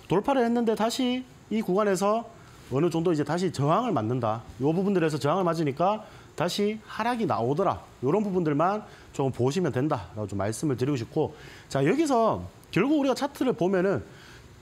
돌파를 했는데 다시 이 구간에서 어느 정도 이제 다시 저항을 맞는다. 이 부분들에서 저항을 맞으니까 다시 하락이 나오더라. 이런 부분들만 좀 보시면 된다라고 좀 말씀을 드리고 싶고, 자 여기서 결국 우리가 차트를 보면은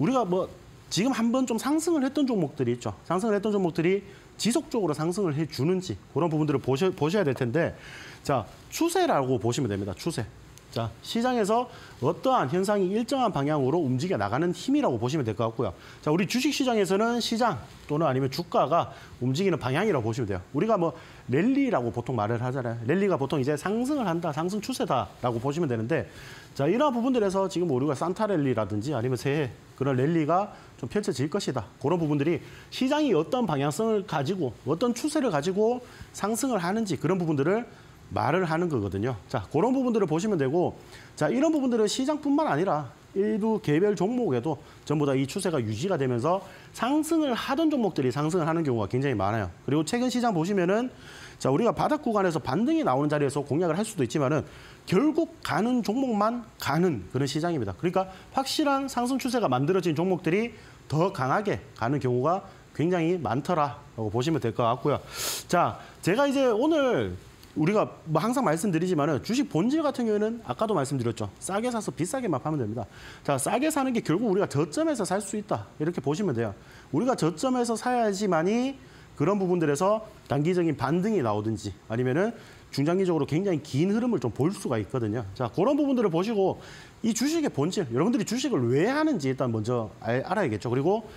우리가 뭐 지금 한번 좀 상승을 했던 종목들이 있죠. 상승을 했던 종목들이 지속적으로 상승을 해주는지 그런 부분들을 보셔야 될 텐데, 자 추세라고 보시면 됩니다. 추세. 자, 시장에서 어떠한 현상이 일정한 방향으로 움직여 나가는 힘이라고 보시면 될 것 같고요. 자, 우리 주식시장에서는 시장 또는 아니면 주가가 움직이는 방향이라고 보시면 돼요. 우리가 뭐 랠리라고 보통 말을 하잖아요. 랠리가 보통 이제 상승을 한다, 상승 추세다라고 보시면 되는데, 자, 이러한 부분들에서 지금 우리가 산타 랠리라든지 아니면 새해 그런 랠리가 좀 펼쳐질 것이다. 그런 부분들이 시장이 어떤 방향성을 가지고 어떤 추세를 가지고 상승을 하는지 그런 부분들을 말을 하는 거거든요. 자, 그런 부분들을 보시면 되고, 자, 이런 부분들은 시장뿐만 아니라 일부 개별 종목에도 전부 다 이 추세가 유지가 되면서 상승을 하던 종목들이 상승을 하는 경우가 굉장히 많아요. 그리고 최근 시장 보시면은 자, 우리가 바닥 구간에서 반등이 나오는 자리에서 공략을 할 수도 있지만은 결국 가는 종목만 가는 그런 시장입니다. 그러니까 확실한 상승 추세가 만들어진 종목들이 더 강하게 가는 경우가 굉장히 많더라라고 보시면 될 것 같고요. 자, 제가 이제 오늘 우리가 뭐 항상 말씀드리지만은 주식 본질 같은 경우에는 아까도 말씀드렸죠. 싸게 사서 비싸게만 파면 됩니다. 자, 싸게 사는 게 결국 우리가 저점에서 살 수 있다. 이렇게 보시면 돼요. 우리가 저점에서 사야지만이 그런 부분들에서 단기적인 반등이 나오든지 아니면은 중장기적으로 굉장히 긴 흐름을 좀 볼 수가 있거든요. 자, 그런 부분들을 보시고 이 주식의 본질, 여러분들이 주식을 왜 하는지 일단 먼저 알아야겠죠. 그리고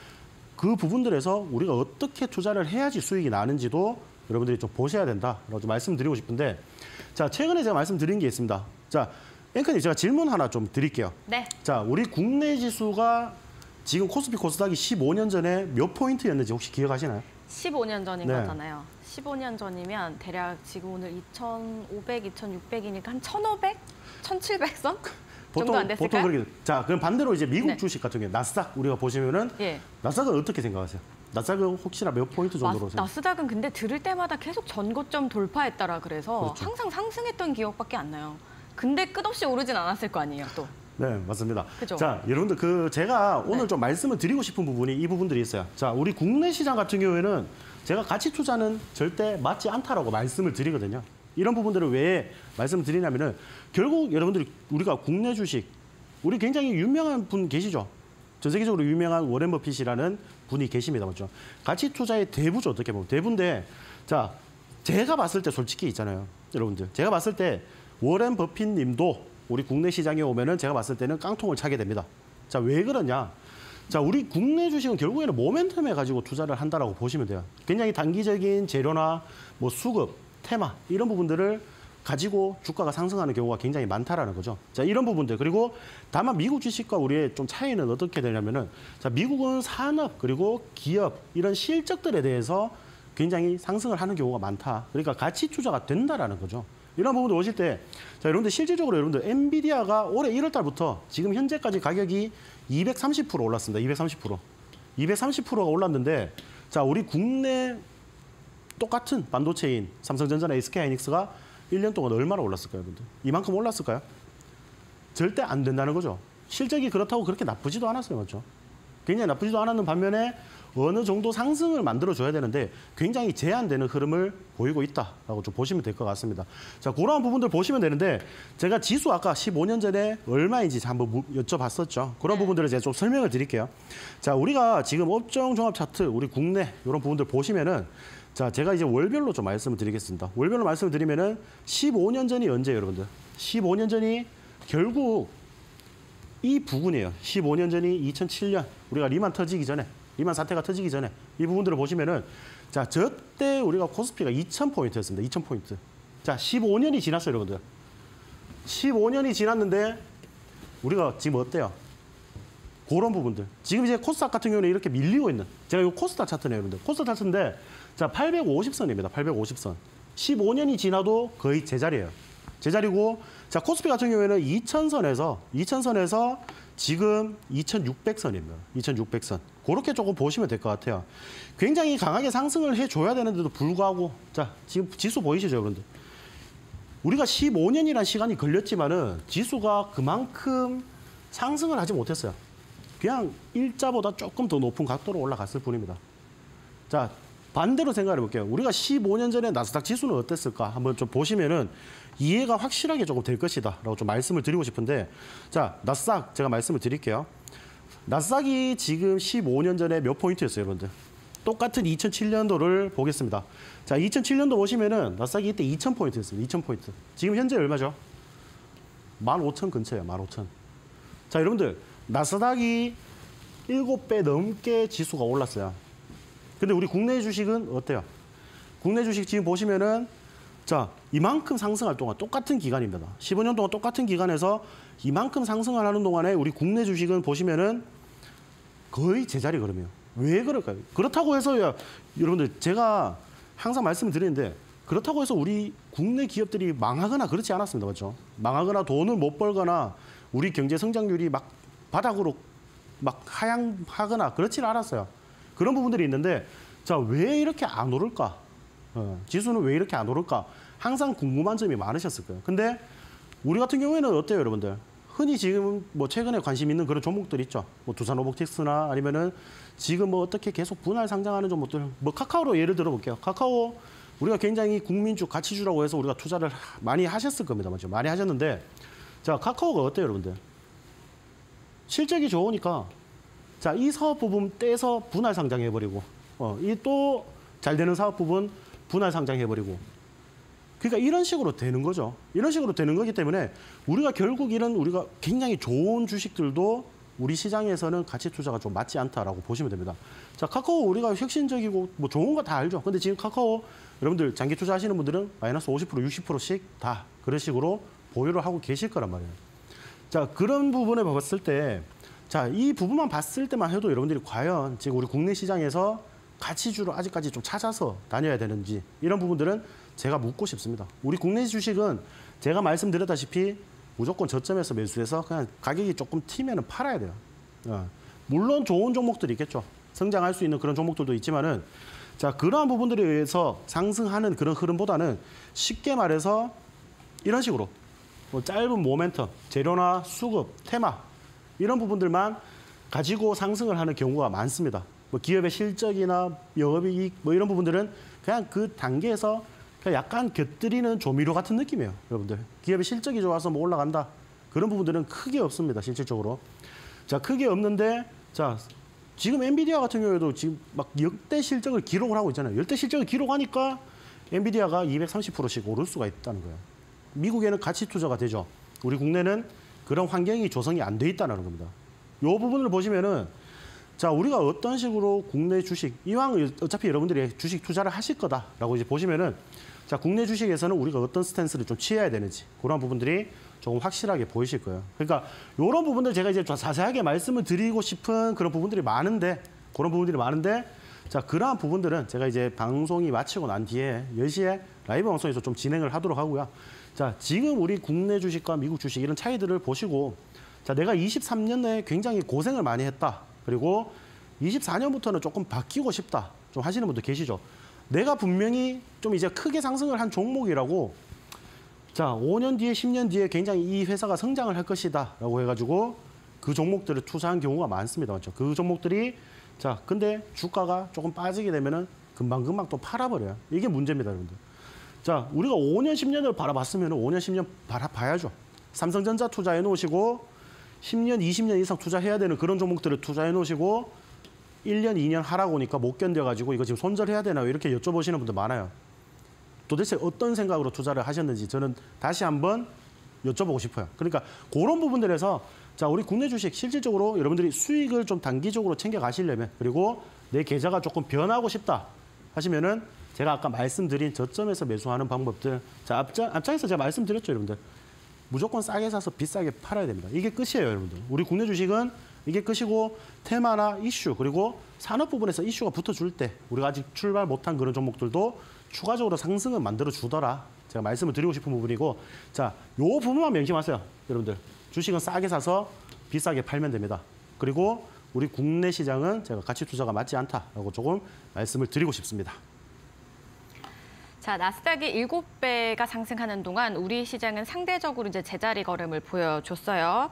그 부분들에서 우리가 어떻게 투자를 해야지 수익이 나는지도 여러분들이 좀 보셔야 된다라고 좀 말씀드리고 싶은데, 자 최근에 제가 말씀드린 게 있습니다. 자 앵커님 제가 질문 하나 좀 드릴게요. 네. 자 우리 국내 지수가 지금 코스피 코스닥이 15년 전에 몇 포인트였는지 혹시 기억하시나요? 15년 전인 네. 거잖아요. 15년 전이면 대략 지금 오늘 2,500, 2,600이니까 한 1,500, 1,700선 정도 안 됐을까요? 보통 그렇게. 자 그럼 반대로 이제 미국 네. 주식 같은 경우 나스닥 우리가 보시면은 예. 나스닥은 어떻게 생각하세요? 나스닥은 혹시나 몇 포인트 정도로 나스닥은 근데 들을 때마다 계속 전고점 돌파했다라 그래서 그렇죠. 항상 상승했던 기억밖에 안 나요. 근데 끝없이 오르진 않았을 거 아니에요, 또. 네, 맞습니다. 그죠? 자, 여러분들 제가 오늘 네. 좀 말씀을 드리고 싶은 부분이 이 부분들이 있어요. 자, 우리 국내 시장 같은 경우에는 제가 가치 투자는 절대 맞지 않다라고 말씀을 드리거든요. 이런 부분들을 왜 말씀을 드리냐면은 결국 여러분들이 우리가 국내 주식 우리 굉장히 유명한 분 계시죠? 전 세계적으로 유명한 워렌 버핏이라는 분이 계십니다. 맞죠? 가치 투자의 대부죠. 어떻게 보면 대부인데 자, 제가 봤을 때 솔직히 있잖아요. 여러분들. 제가 봤을 때 워렌 버핏 님도 우리 국내 시장에 오면은 제가 봤을 때는 깡통을 차게 됩니다. 자, 왜 그러냐? 자, 우리 국내 주식은 결국에는 모멘텀에 가지고 투자를 한다라고 보시면 돼요. 굉장히 단기적인 재료나 뭐 수급, 테마 이런 부분들을 가지고 주가가 상승하는 경우가 굉장히 많다라는 거죠. 자, 이런 부분들. 그리고 다만 미국 주식과 우리의 좀 차이는 어떻게 되냐면은 자, 미국은 산업 그리고 기업 이런 실적들에 대해서 굉장히 상승을 하는 경우가 많다. 그러니까 가치 투자가 된다라는 거죠. 이런 부분들 오실 때 자, 여러분들 실질적으로 여러분들 엔비디아가 올해 1월 달부터 지금 현재까지 가격이 230% 올랐습니다. 230%. 230%가 올랐는데 자, 우리 국내 똑같은 반도체인 삼성전자나 SK하이닉스가 1년 동안 얼마나 올랐을까요, 여러분들? 이만큼 올랐을까요? 절대 안 된다는 거죠. 실적이 그렇다고 그렇게 나쁘지도 않았어요, 맞죠? 굉장히 나쁘지도 않았는 반면에 어느 정도 상승을 만들어줘야 되는데 굉장히 제한되는 흐름을 보이고 있다라고 좀 보시면 될 것 같습니다. 자, 그러한 부분들 보시면 되는데 제가 지수 아까 15년 전에 얼마인지 한번 여쭤봤었죠. 그런 부분들을 제가 좀 설명을 드릴게요. 자, 우리가 지금 업종 종합 차트, 우리 국내 이런 부분들 보시면은 자, 제가 이제 월별로 좀 말씀을 드리겠습니다. 월별로 말씀을 드리면은 15년 전이 언제예요, 여러분들? 15년 전이 결국 이 부분이에요. 15년 전이 2007년 우리가 리만 터지기 전에, 리만 사태가 터지기 전에 이 부분들을 보시면은 자, 저때 우리가 코스피가 2,000포인트였습니다. 2,000포인트. 자, 15년이 지났어요, 여러분들. 15년이 지났는데 우리가 지금 어때요? 그런 부분들. 지금 이제 코스닥 같은 경우는 이렇게 밀리고 있는. 제가 이 코스닥 차트네요, 여러분들. 코스닥 차트인데 자, 850선입니다. 850선. 15년이 지나도 거의 제자리예요. 제자리고 자, 코스피 같은 경우에는 2000선에서 지금 2600선입니다. 2600선. 그렇게 조금 보시면 될 것 같아요. 굉장히 강하게 상승을 해줘야 되는데도 불구하고 자, 지금 지수 보이시죠, 여러분들? 우리가 15년이라는 시간이 걸렸지만은 지수가 그만큼 상승을 하지 못했어요. 그냥 일자보다 조금 더 높은 각도로 올라갔을 뿐입니다. 자, 반대로 생각해 볼게요. 우리가 15년 전에 나스닥 지수는 어땠을까? 한번 좀 보시면은 이해가 확실하게 조금 될 것이다 라고 좀 말씀을 드리고 싶은데 자, 나스닥 제가 말씀을 드릴게요. 나스닥이 지금 15년 전에 몇 포인트였어요, 여러분들? 똑같은 2007년도를 보겠습니다. 자, 2007년도 보시면은 나스닥이 이때 2000포인트였습니다. 2000포인트. 지금 현재 얼마죠? 15,000 근처예요, 15,000. 자, 여러분들, 나스닥이 7배 넘게 지수가 올랐어요. 근데 우리 국내 주식은 어때요? 국내 주식 지금 보시면은 자, 이만큼 상승할 동안 똑같은 기간입니다. 15년 동안 똑같은 기간에서 이만큼 상승을 하는 동안에 우리 국내 주식은 보시면은 거의 제자리 걸음이에요. 왜 그럴까요? 그렇다고 해서 여러분들 제가 항상 말씀을 드리는데 그렇다고 해서 우리 국내 기업들이 망하거나 그렇지 않았습니다. 맞죠? 망하거나 돈을 못 벌거나 우리 경제 성장률이 막 바닥으로 막 하향하거나 그렇지는 않았어요. 그런 부분들이 있는데 자, 왜 이렇게 안 오를까? 지수는 왜 이렇게 안 오를까? 항상 궁금한 점이 많으셨을 거예요. 근데 우리 같은 경우에는 어때요, 여러분들? 흔히 지금 뭐 최근에 관심 있는 그런 종목들 있죠. 뭐 두산 로보틱스나 아니면은 지금 뭐 어떻게 계속 분할 상장하는 종목들. 뭐 카카오로 예를 들어 볼게요. 카카오 우리가 굉장히 국민주, 가치주라고 해서 우리가 투자를 많이 하셨을 겁니다. 맞죠? 많이 하셨는데 자, 카카오가 어때요, 여러분들? 실적이 좋으니까 자, 이 사업 부분 떼서 분할 상장해버리고 이 또 잘 되는 사업 부분 분할 상장해버리고 그러니까 이런 식으로 되는 거죠. 이런 식으로 되는 거기 때문에 우리가 결국 우리가 굉장히 좋은 주식들도 우리 시장에서는 가치 투자가 좀 맞지 않다라고 보시면 됩니다. 자, 카카오 우리가 혁신적이고 뭐 좋은 거 다 알죠. 근데 지금 카카오 여러분들 장기 투자하시는 분들은 마이너스 50%, 60%씩 다 그런 식으로 보유를 하고 계실 거란 말이에요. 자, 그런 부분을 봤을 때 자, 이 부분만 봤을 때만 해도 여러분들이 과연 지금 우리 국내 시장에서 가치주를 아직까지 좀 찾아서 다녀야 되는지 이런 부분들은 제가 묻고 싶습니다. 우리 국내 주식은 제가 말씀드렸다시피 무조건 저점에서 매수해서 그냥 가격이 조금 튀면은 팔아야 돼요. 물론 좋은 종목들이 있겠죠. 성장할 수 있는 그런 종목들도 있지만은 자, 그러한 부분들에 의해서 상승하는 그런 흐름보다는 쉽게 말해서 이런 식으로 뭐 짧은 모멘텀, 재료나 수급, 테마 이런 부분들만 가지고 상승을 하는 경우가 많습니다. 뭐 기업의 실적이나 영업이익 뭐 이런 부분들은 그냥 그 단계에서 그냥 약간 곁들이는 조미료 같은 느낌이에요, 여러분들. 기업의 실적이 좋아서 뭐 올라간다. 그런 부분들은 크게 없습니다, 실질적으로. 자, 크게 없는데 자, 지금 엔비디아 같은 경우에도 지금 막 역대 실적을 기록을 하고 있잖아요. 역대 실적을 기록하니까 엔비디아가 230%씩 오를 수가 있다는 거예요. 미국에는 가치 투자가 되죠. 우리 국내는 그런 환경이 조성이 안 돼 있다는 겁니다. 이 부분을 보시면은 자, 우리가 어떤 식으로 국내 주식, 이왕 어차피 여러분들이 주식 투자를 하실 거다라고 이제 보시면은 자, 국내 주식에서는 우리가 어떤 스탠스를 좀 취해야 되는지 그런 부분들이 조금 확실하게 보이실 거예요. 그러니까 이런 부분들 제가 이제 자세하게 말씀을 드리고 싶은 그런 부분들이 많은데 자, 그러한 부분들은 제가 이제 방송이 마치고 난 뒤에 10시에 라이브 방송에서 좀 진행을 하도록 하고요. 자, 지금 우리 국내 주식과 미국 주식 이런 차이들을 보시고 자, 내가 23년에 굉장히 고생을 많이 했다. 그리고 24년부터는 조금 바뀌고 싶다. 좀 하시는 분들 계시죠? 내가 분명히 좀 이제 크게 상승을 한 종목이라고 자, 5년 뒤에 10년 뒤에 굉장히 이 회사가 성장을 할 것이다 라고 해가지고 그 종목들을 투자한 경우가 많습니다. 맞죠? 그 종목들이 자, 근데 주가가 조금 빠지게 되면은 금방금방 또 팔아버려요. 이게 문제입니다, 여러분들. 자, 우리가 5년, 10년을 바라봤으면 5년, 10년 바라봐야죠. 삼성전자 투자해 놓으시고 10년, 20년 이상 투자해야 되는 그런 종목들을 투자해 놓으시고 1년, 2년 하라고 하니까 못 견뎌가지고 이거 지금 손절해야 되나요? 이렇게 여쭤보시는 분들 많아요. 도대체 어떤 생각으로 투자를 하셨는지 저는 다시 한번 여쭤보고 싶어요. 그러니까 그런 부분들에서 자, 우리 국내 주식 실질적으로 여러분들이 수익을 좀 단기적으로 챙겨 가시려면 그리고 내 계좌가 조금 변하고 싶다 하시면은 제가 아까 말씀드린 저점에서 매수하는 방법들 자, 앞장에서 제가 말씀드렸죠, 여러분들. 무조건 싸게 사서 비싸게 팔아야 됩니다. 이게 끝이에요, 여러분들. 우리 국내 주식은 이게 끝이고 테마나 이슈 그리고 산업 부분에서 이슈가 붙어줄 때 우리가 아직 출발 못한 그런 종목들도 추가적으로 상승을 만들어 주더라. 제가 말씀을 드리고 싶은 부분이고 자, 요 부분만 명심하세요, 여러분들. 주식은 싸게 사서 비싸게 팔면 됩니다. 그리고 우리 국내 시장은 제가 가치 투자가 맞지 않다라고 조금 말씀을 드리고 싶습니다. 자, 나스닥이 7배가 상승하는 동안 우리 시장은 상대적으로 이제 제자리 걸음을 보여줬어요.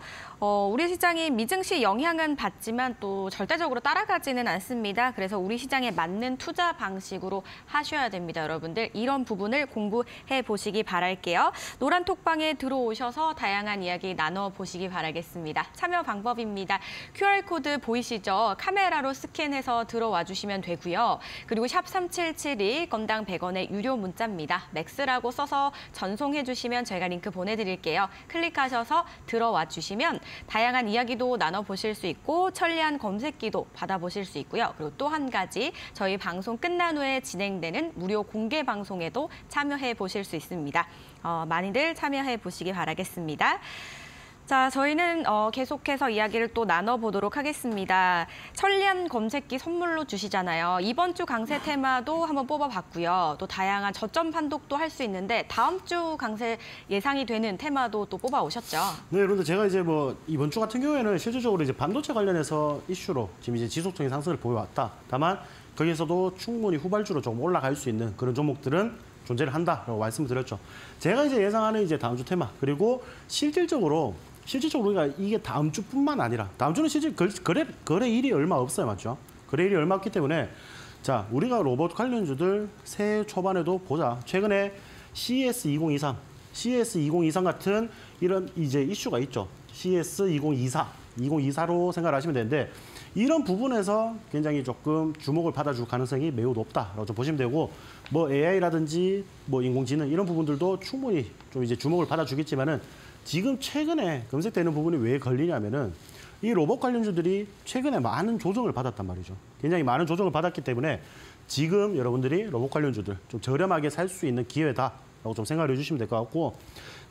우리 시장이 미증시 영향은 받지만 또 절대적으로 따라가지는 않습니다. 그래서 우리 시장에 맞는 투자 방식으로 하셔야 됩니다, 여러분들. 이런 부분을 공부해 보시기 바랄게요. 노란 톡방에 들어오셔서 다양한 이야기 나눠보시기 바라겠습니다. 참여 방법입니다. QR코드 보이시죠? 카메라로 스캔해서 들어와 주시면 되고요. 그리고 샵 3772 건당 100원의 유료 문자입니다. 맥스라고 써서 전송해 주시면 저희가 링크 보내드릴게요. 클릭하셔서 들어와 주시면 다양한 이야기도 나눠보실 수 있고 천리안 검색기도 받아보실 수 있고요. 그리고 또 한 가지 저희 방송 끝난 후에 진행되는 무료 공개 방송에도 참여해 보실 수 있습니다. 많이들 참여해 보시기 바라겠습니다. 자, 저희는 계속해서 이야기를 또 나눠보도록 하겠습니다. 천리안 검색기 선물로 주시잖아요. 이번 주 강세 테마도 한번 뽑아봤고요. 또 다양한 저점 판독도 할 수 있는데 다음 주 강세 예상이 되는 테마도 또 뽑아오셨죠. 네, 여러분들 제가 이제 뭐 이번 주 같은 경우에는 실질적으로 이제 반도체 관련해서 이슈로 지금 이제 지속적인 상승을 보여왔다. 다만 거기에서도 충분히 후발주로 좀 올라갈 수 있는 그런 종목들은 존재를 한다라고 말씀을 드렸죠. 제가 이제 예상하는 이제 다음 주 테마 그리고 실질적으로 우리가 이게 다음 주뿐만 아니라 다음 주는 실질 거래일이 얼마 없어요, 맞죠? 거래일이 얼마 없기 때문에 자, 우리가 로봇 관련주들 새해 초반에도 보자. 최근에 CS2023, CS2023 같은 이런 이제 이슈가 있죠. CS2024로 생각을 하시면 되는데 이런 부분에서 굉장히 조금 주목을 받아줄 가능성이 매우 높다라고 좀 보시면 되고 뭐 AI라든지 뭐 인공지능 이런 부분들도 충분히 좀 이제 주목을 받아주겠지만은 지금 최근에 검색되는 부분이 왜 걸리냐면은 이 로봇 관련주들이 최근에 많은 조정을 받았단 말이죠. 굉장히 많은 조정을 받았기 때문에 지금 여러분들이 로봇 관련주들 좀 저렴하게 살 수 있는 기회다라고 좀 생각을 해주시면 될 것 같고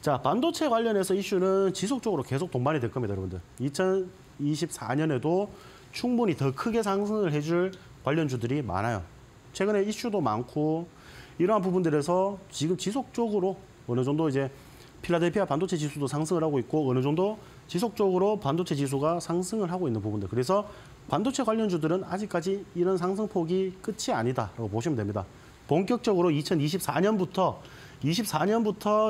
자, 반도체 관련해서 이슈는 지속적으로 계속 동반이 될 겁니다, 여러분들. 2024년에도 충분히 더 크게 상승을 해줄 관련주들이 많아요. 최근에 이슈도 많고 이러한 부분들에서 지금 지속적으로 어느 정도 이제 필라델피아 반도체 지수도 상승을 하고 있고 어느 정도 지속적으로 반도체 지수가 상승을 하고 있는 부분들. 그래서 반도체 관련주들은 아직까지 이런 상승폭이 끝이 아니다라고 보시면 됩니다. 본격적으로 2024년부터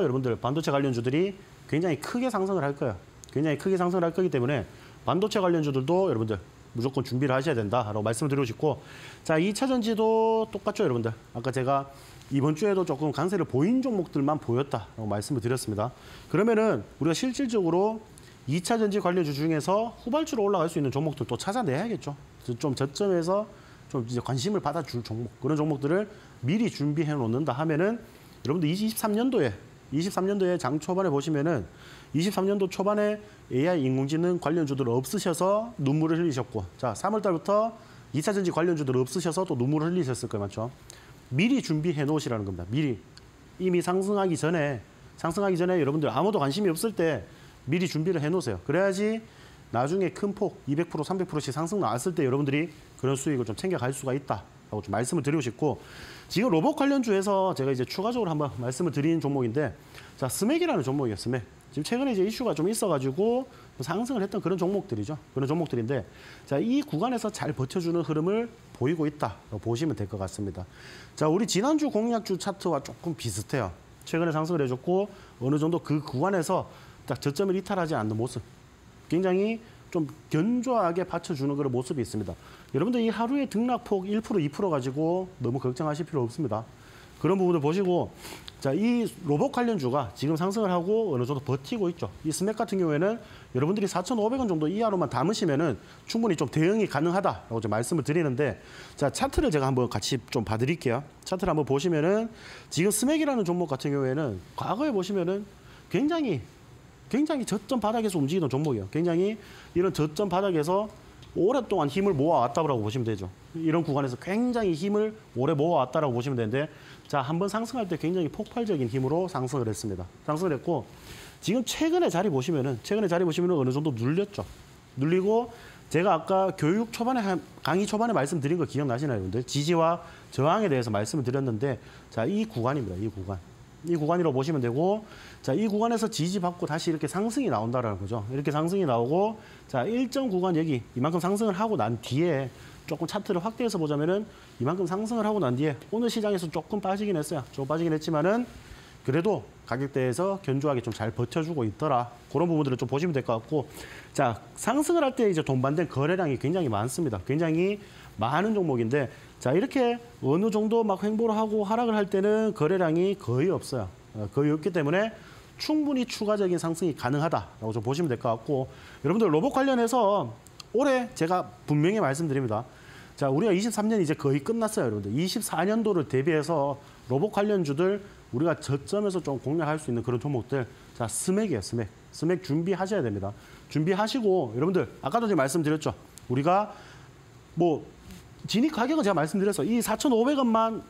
여러분들 반도체 관련주들이 굉장히 크게 상승을 할 거예요. 굉장히 크게 상승을 할 거기 때문에 반도체 관련주들도 여러분들 무조건 준비를 하셔야 된다라고 말씀을 드리고 싶고, 자, 2차 전지도 똑같죠, 여러분들. 아까 제가 이번 주에도 조금 강세를 보인 종목들만 보였다라고 말씀을 드렸습니다. 그러면은 우리가 실질적으로 2차 전지 관련주 중에서 후발주로 올라갈 수 있는 종목들 또 찾아내야겠죠. 좀 저점에서 좀 이제 관심을 받아줄 종목, 그런 종목들을 미리 준비해 놓는다 하면은 여러분들 23년도에 장 초반에 보시면은 23년도 초반에 AI 인공지능 관련주들 없으셔서 눈물을 흘리셨고, 자, 3월 달부터 2차 전지 관련주들 없으셔서 또 눈물을 흘리셨을 거예요, 맞죠? 미리 준비해 놓으시라는 겁니다. 미리. 이미 상승하기 전에 여러분들 아무도 관심이 없을 때 미리 준비를 해 놓으세요. 그래야지 나중에 큰 폭 200%, 300%씩 상승 나왔을 때 여러분들이 그런 수익을 좀 챙겨갈 수가 있다라고 좀 말씀을 드리고 싶고, 지금 로봇 관련주에서 제가 이제 추가적으로 한번 말씀을 드리는 종목인데, 자, 스맥이라는 종목이에요. 스맥. 지금 최근에 이제 이슈가 좀 있어가지고 상승을 했던 그런 종목들이죠. 그런 종목들인데, 자, 이 구간에서 잘 버텨주는 흐름을 보이고 있다라고 보시면 될 것 같습니다. 자, 우리 지난주 공략주 차트와 조금 비슷해요. 최근에 상승을 해줬고 어느 정도 그 구간에서 딱 저점을 이탈하지 않는 모습, 굉장히 좀 견조하게 받쳐주는 그런 모습이 있습니다. 여러분들 이 하루의 등락폭 1%, 2% 가지고 너무 걱정하실 필요 없습니다. 그런 부분을 보시고, 자, 이 로봇 관련주가 지금 상승을 하고 어느 정도 버티고 있죠. 이 스맥 같은 경우에는 여러분들이 4,500원 정도 이하로만 담으시면은 충분히 좀 대응이 가능하다라고 좀 말씀을 드리는데, 자, 차트를 제가 한번 같이 좀 봐드릴게요. 차트를 한번 보시면은 지금 스맥이라는 종목 같은 경우에는 과거에 보시면은 굉장히 저점 바닥에서 움직이는 종목이에요. 굉장히 이런 저점 바닥에서 오랫동안 힘을 모아왔다고 보시면 되죠. 이런 구간에서 굉장히 힘을 오래 모아왔다고 보시면 되는데, 자, 한번 상승할 때 굉장히 폭발적인 힘으로 상승을 했습니다. 상승을 했고, 지금 최근에 자리 보시면은 어느 정도 눌렸죠. 눌리고, 제가 아까 교육 초반에, 강의 초반에 말씀드린 거 기억나시나요, 여러분들? 지지와 저항에 대해서 말씀을 드렸는데, 자, 이 구간입니다. 이 구간. 이 구간이라고 보시면 되고, 자, 이 구간에서 지지받고 다시 이렇게 상승이 나온다라는 거죠. 이렇게 상승이 나오고, 자, 일정 구간 여기 이만큼 상승을 하고 난 뒤에 조금 차트를 확대해서 보자면은 이만큼 상승을 하고 난 뒤에 오늘 시장에서 조금 빠지긴 했어요. 조금 빠지긴 했지만은 그래도 가격대에서 견조하게 좀 잘 버텨주고 있더라. 그런 부분들을 좀 보시면 될 것 같고, 자, 상승을 할 때 이제 동반된 거래량이 굉장히 많습니다. 굉장히 많은 종목인데, 자, 이렇게 어느 정도 막 횡보를 하고 하락을 할 때는 거래량이 거의 없어요. 거의 없기 때문에 충분히 추가적인 상승이 가능하다라고 좀 보시면 될 것 같고, 여러분들 로봇 관련해서 올해 제가 분명히 말씀드립니다. 자, 우리가 23년 이제 거의 끝났어요, 여러분들. 24년도를 대비해서 로봇 관련주들 우리가 저점에서 좀 공략할 수 있는 그런 종목들, 자, 스맥이에요, 스맥. 스맥 준비하셔야 됩니다. 준비하시고, 여러분들 아까도 제가 말씀드렸죠. 우리가 뭐 진입 가격은 제가 말씀드렸어요. 이 4,500원만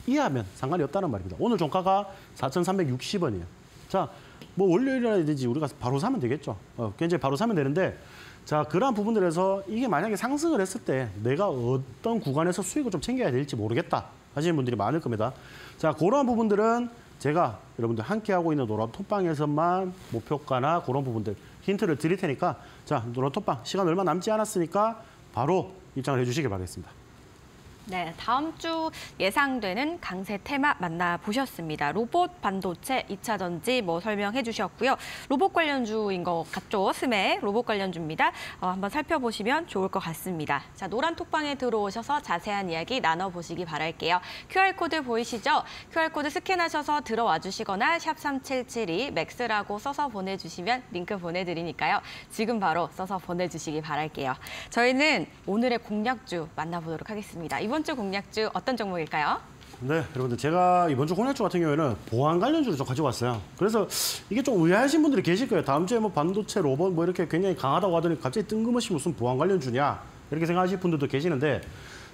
이해하면 상관이 없다는 말입니다. 오늘 종가가 4,360원이에요. 자, 뭐 월요일이라든지 우리가 바로 사면 되겠죠. 굉장히 바로 사면 되는데, 자, 그러한 부분들에서 이게 만약에 상승을 했을 때 내가 어떤 구간에서 수익을 좀 챙겨야 될지 모르겠다 하시는 분들이 많을 겁니다. 자, 그러한 부분들은 제가 여러분들 함께하고 있는 노란톡방에서만 목표가나 그런 부분들 힌트를 드릴 테니까, 자, 노란톡방 시간 얼마 남지 않았으니까 바로 입장을 해주시길 바라겠습니다. 네, 다음 주 예상되는 강세 테마 만나보셨습니다. 로봇, 반도체, 2차 전지 뭐 설명해 주셨고요. 로봇 관련주인 것 같죠? 스맥 로봇 관련주입니다. 한번 살펴보시면 좋을 것 같습니다. 자, 노란 톡방에 들어오셔서 자세한 이야기 나눠보시기 바랄게요. QR코드 보이시죠? QR코드 스캔하셔서 들어와 주시거나 샵 3772 맥스라고 써서 보내주시면 링크 보내드리니까요. 지금 바로 써서 보내주시기 바랄게요. 저희는 오늘의 공략주 만나보도록 하겠습니다. 이번 주 공략주 어떤 종목일까요? 네, 여러분들 제가 이번 주 공략주 같은 경우에는 보안 관련주를 좀 가져왔어요. 그래서 이게 좀 의아하신 분들이 계실 거예요. 다음 주에 뭐 반도체, 로봇 뭐 이렇게 굉장히 강하다고 하더니 갑자기 뜬금없이 무슨 보안 관련주냐 이렇게 생각하실 분들도 계시는데,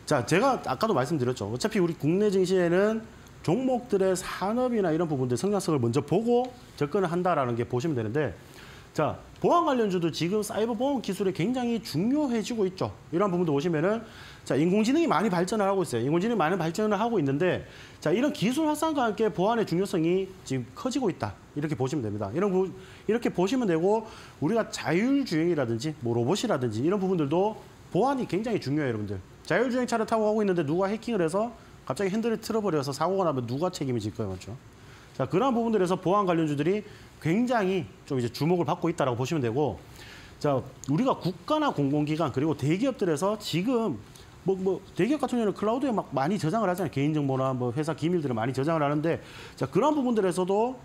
자, 제가 아까도 말씀드렸죠. 어차피 우리 국내 증시에는 종목들의 산업이나 이런 부분들 성장성을 먼저 보고 접근을 한다라는 게 보시면 되는데, 자, 보안 관련주도 지금 사이버 보안 기술이 굉장히 중요해지고 있죠. 이런 부분도 보시면은, 자, 인공지능이 많이 발전을 하고 있어요. 인공지능이 많이 발전을 하고 있는데, 자, 이런 기술 확산과 함께 보안의 중요성이 지금 커지고 있다. 이렇게 보시면 됩니다. 이렇게 보시면 되고, 우리가 자율주행이라든지 뭐 로봇이라든지 이런 부분들도 보안이 굉장히 중요해요, 여러분들. 자율주행차를 타고 가고 있는데 누가 해킹을 해서 갑자기 핸들을 틀어버려서 사고가 나면 누가 책임이 질 거예요, 맞죠? 자, 그러한 부분들에서 보안 관련주들이 굉장히 좀 이제 주목을 받고 있다라고 보시면 되고, 자, 우리가 국가나 공공기관 그리고 대기업들에서 지금 대기업 같은 경우는 클라우드에 막 많이 저장을 하잖아요. 개인정보나 뭐 회사 기밀들을 많이 저장을 하는데, 자, 그런 부분들에서도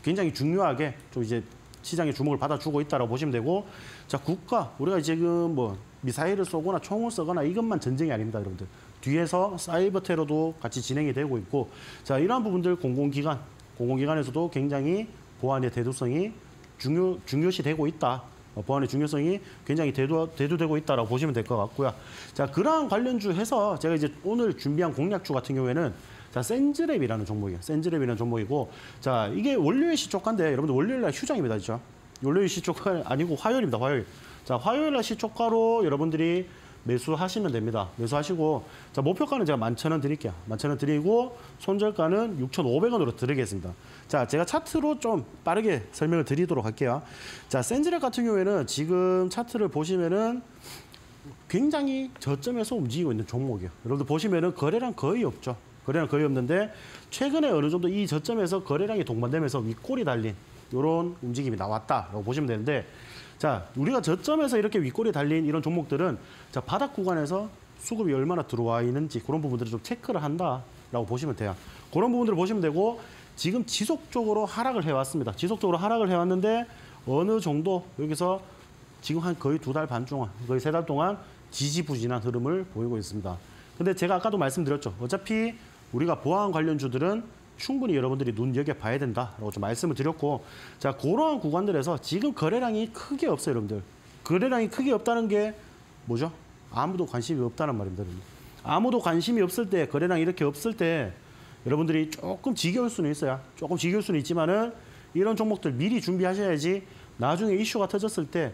굉장히 중요하게 좀 이제 시장의 주목을 받아주고 있다라고 보시면 되고, 자, 국가, 우리가 지금 뭐 미사일을 쏘거나 총을 쏘거나 이것만 전쟁이 아닙니다, 여러분들. 뒤에서 사이버 테러도 같이 진행이 되고 있고, 자, 이러한 부분들 공공기관에서도 굉장히 보안의 대두성이 중요시되고 있다. 보안의 중요성이 굉장히 대두되고 있다라고 보시면 될 것 같고요. 자, 그러한 관련주 해서 제가 이제 오늘 준비한 공략주 같은 경우에는 자, 센즈랩이라는 종목이에요. 센즈랩이라는 종목이고, 자, 이게 월요일 시초가인데 여러분들 월요일 날 휴장입니다, 그죠? 월요일 시초가 아니고 화요일입니다, 화요일. 자, 화요일 날 시초가로 여러분들이 매수하시면 됩니다. 매수하시고, 자, 목표가는 제가 11,000원 드릴게요. 11,000원 드리고, 손절가는 6,500원으로 드리겠습니다. 자, 제가 차트로 좀 빠르게 설명을 드리도록 할게요. 자, 센즈랩 같은 경우에는 지금 차트를 보시면은 굉장히 저점에서 움직이고 있는 종목이에요. 여러분들 보시면은 거래량 거의 없죠. 거래량 거의 없는데, 최근에 어느 정도 이 저점에서 거래량이 동반되면서 윗골이 달린 이런 움직임이 나왔다라고 보시면 되는데, 자, 우리가 저점에서 이렇게 윗골이 달린 이런 종목들은 자, 바닥 구간에서 수급이 얼마나 들어와 있는지 그런 부분들을 좀 체크를 한다라고 보시면 돼요. 그런 부분들을 보시면 되고, 지금 지속적으로 하락을 해왔습니다. 지속적으로 하락을 해왔는데 어느 정도 여기서 지금 한 거의 2달 반 동안, 거의 3달 동안 지지부진한 흐름을 보이고 있습니다. 근데 제가 아까도 말씀드렸죠. 어차피 우리가 보안 관련주들은 충분히 여러분들이 눈여겨봐야 된다라고 좀 말씀을 드렸고, 자, 그러한 구간들에서 지금 거래량이 크게 없어요, 여러분들. 거래량이 크게 없다는 게 뭐죠? 아무도 관심이 없다는 말입니다, 여러분. 아무도 관심이 없을 때, 거래량이 이렇게 없을 때 여러분들이 조금 지겨울 수는 있어요. 조금 지겨울 수는 있지만은 이런 종목들 미리 준비하셔야지 나중에 이슈가 터졌을 때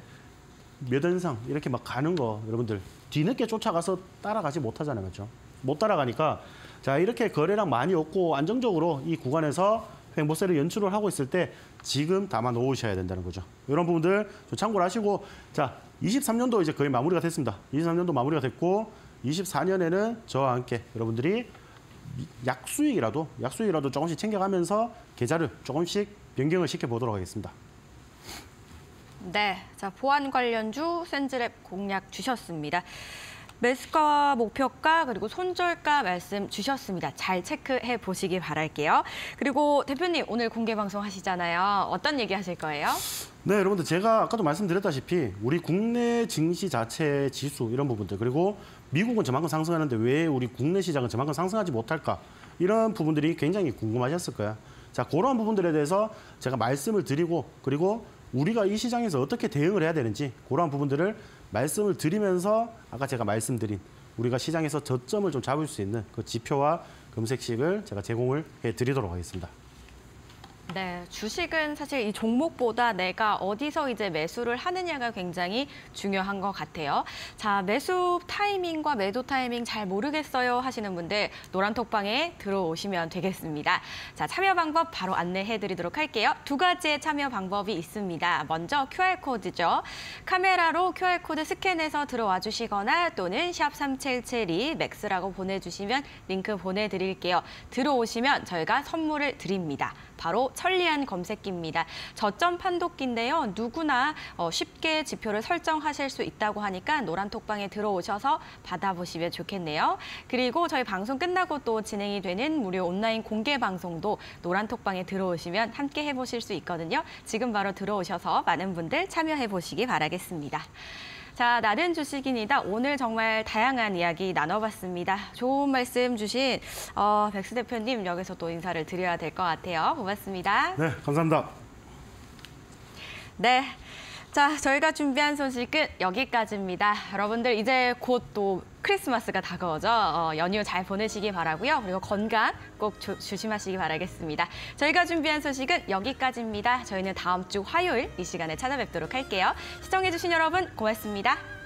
몇 원상 이렇게 막 가는 거 여러분들 뒤늦게 쫓아가서 따라가지 못하잖아요, 그렇죠? 못 따라가니까 자, 이렇게 거래량 많이 없고 안정적으로 이 구간에서 횡보세를 연출을 하고 있을 때 지금 담아 놓으셔야 된다는 거죠. 이런 부분들 좀 참고를 하시고, 자, 23년도 이제 거의 마무리가 됐습니다. 23년도 마무리가 됐고 24년에는 저와 함께 여러분들이 약수익이라도 조금씩 챙겨가면서 계좌를 조금씩 변경을 시켜보도록 하겠습니다. 네, 자, 보안 관련주 센즈랩 공략 주셨습니다. 매수가, 목표가, 그리고 손절가 말씀 주셨습니다. 잘 체크해 보시기 바랄게요. 그리고 대표님, 오늘 공개 방송 하시잖아요. 어떤 얘기 하실 거예요? 네, 여러분들 제가 아까도 말씀드렸다시피 우리 국내 증시 자체 지수 이런 부분들, 그리고 미국은 저만큼 상승하는데 왜 우리 국내 시장은 저만큼 상승하지 못할까? 이런 부분들이 굉장히 궁금하셨을 거예요. 자, 그런 부분들에 대해서 제가 말씀을 드리고, 그리고 우리가 이 시장에서 어떻게 대응을 해야 되는지 그런 부분들을 말씀을 드리면서 아까 제가 말씀드린 우리가 시장에서 저점을 좀 잡을 수 있는 그 지표와 검색식을 제가 제공을 해드리도록 하겠습니다. 네, 주식은 사실 이 종목보다 내가 어디서 이제 매수를 하느냐가 굉장히 중요한 것 같아요. 자, 매수 타이밍과 매도 타이밍 잘 모르겠어요 하시는 분들 노란톡방에 들어오시면 되겠습니다. 자, 참여 방법 바로 안내해드리도록 할게요. 2가지의 참여 방법이 있습니다. 먼저 QR코드죠. 카메라로 QR코드 스캔해서 들어와 주시거나 또는 샵3772 맥스라고 보내주시면 링크 보내드릴게요. 들어오시면 저희가 선물을 드립니다. 바로 천리안 검색기입니다. 저점 판독기인데요. 누구나 쉽게 지표를 설정하실 수 있다고 하니까 노란톡방에 들어오셔서 받아보시면 좋겠네요. 그리고 저희 방송 끝나고 또 진행이 되는 무료 온라인 공개 방송도 노란톡방에 들어오시면 함께 해보실 수 있거든요. 지금 바로 들어오셔서 많은 분들 참여해보시기 바라겠습니다. 자, 나는 주식인이다. 오늘 정말 다양한 이야기 나눠봤습니다. 좋은 말씀 주신 백수 대표님 여기서 또 인사를 드려야 될 것 같아요. 고맙습니다. 네, 감사합니다. 네. 자, 저희가 준비한 소식은 여기까지입니다. 여러분들 이제 곧 또 크리스마스가 다가오죠. 연휴 잘 보내시기 바라고요. 그리고 건강 꼭 조심하시기 바라겠습니다. 저희가 준비한 소식은 여기까지입니다. 저희는 다음 주 화요일 이 시간에 찾아뵙도록 할게요. 시청해주신 여러분 고맙습니다.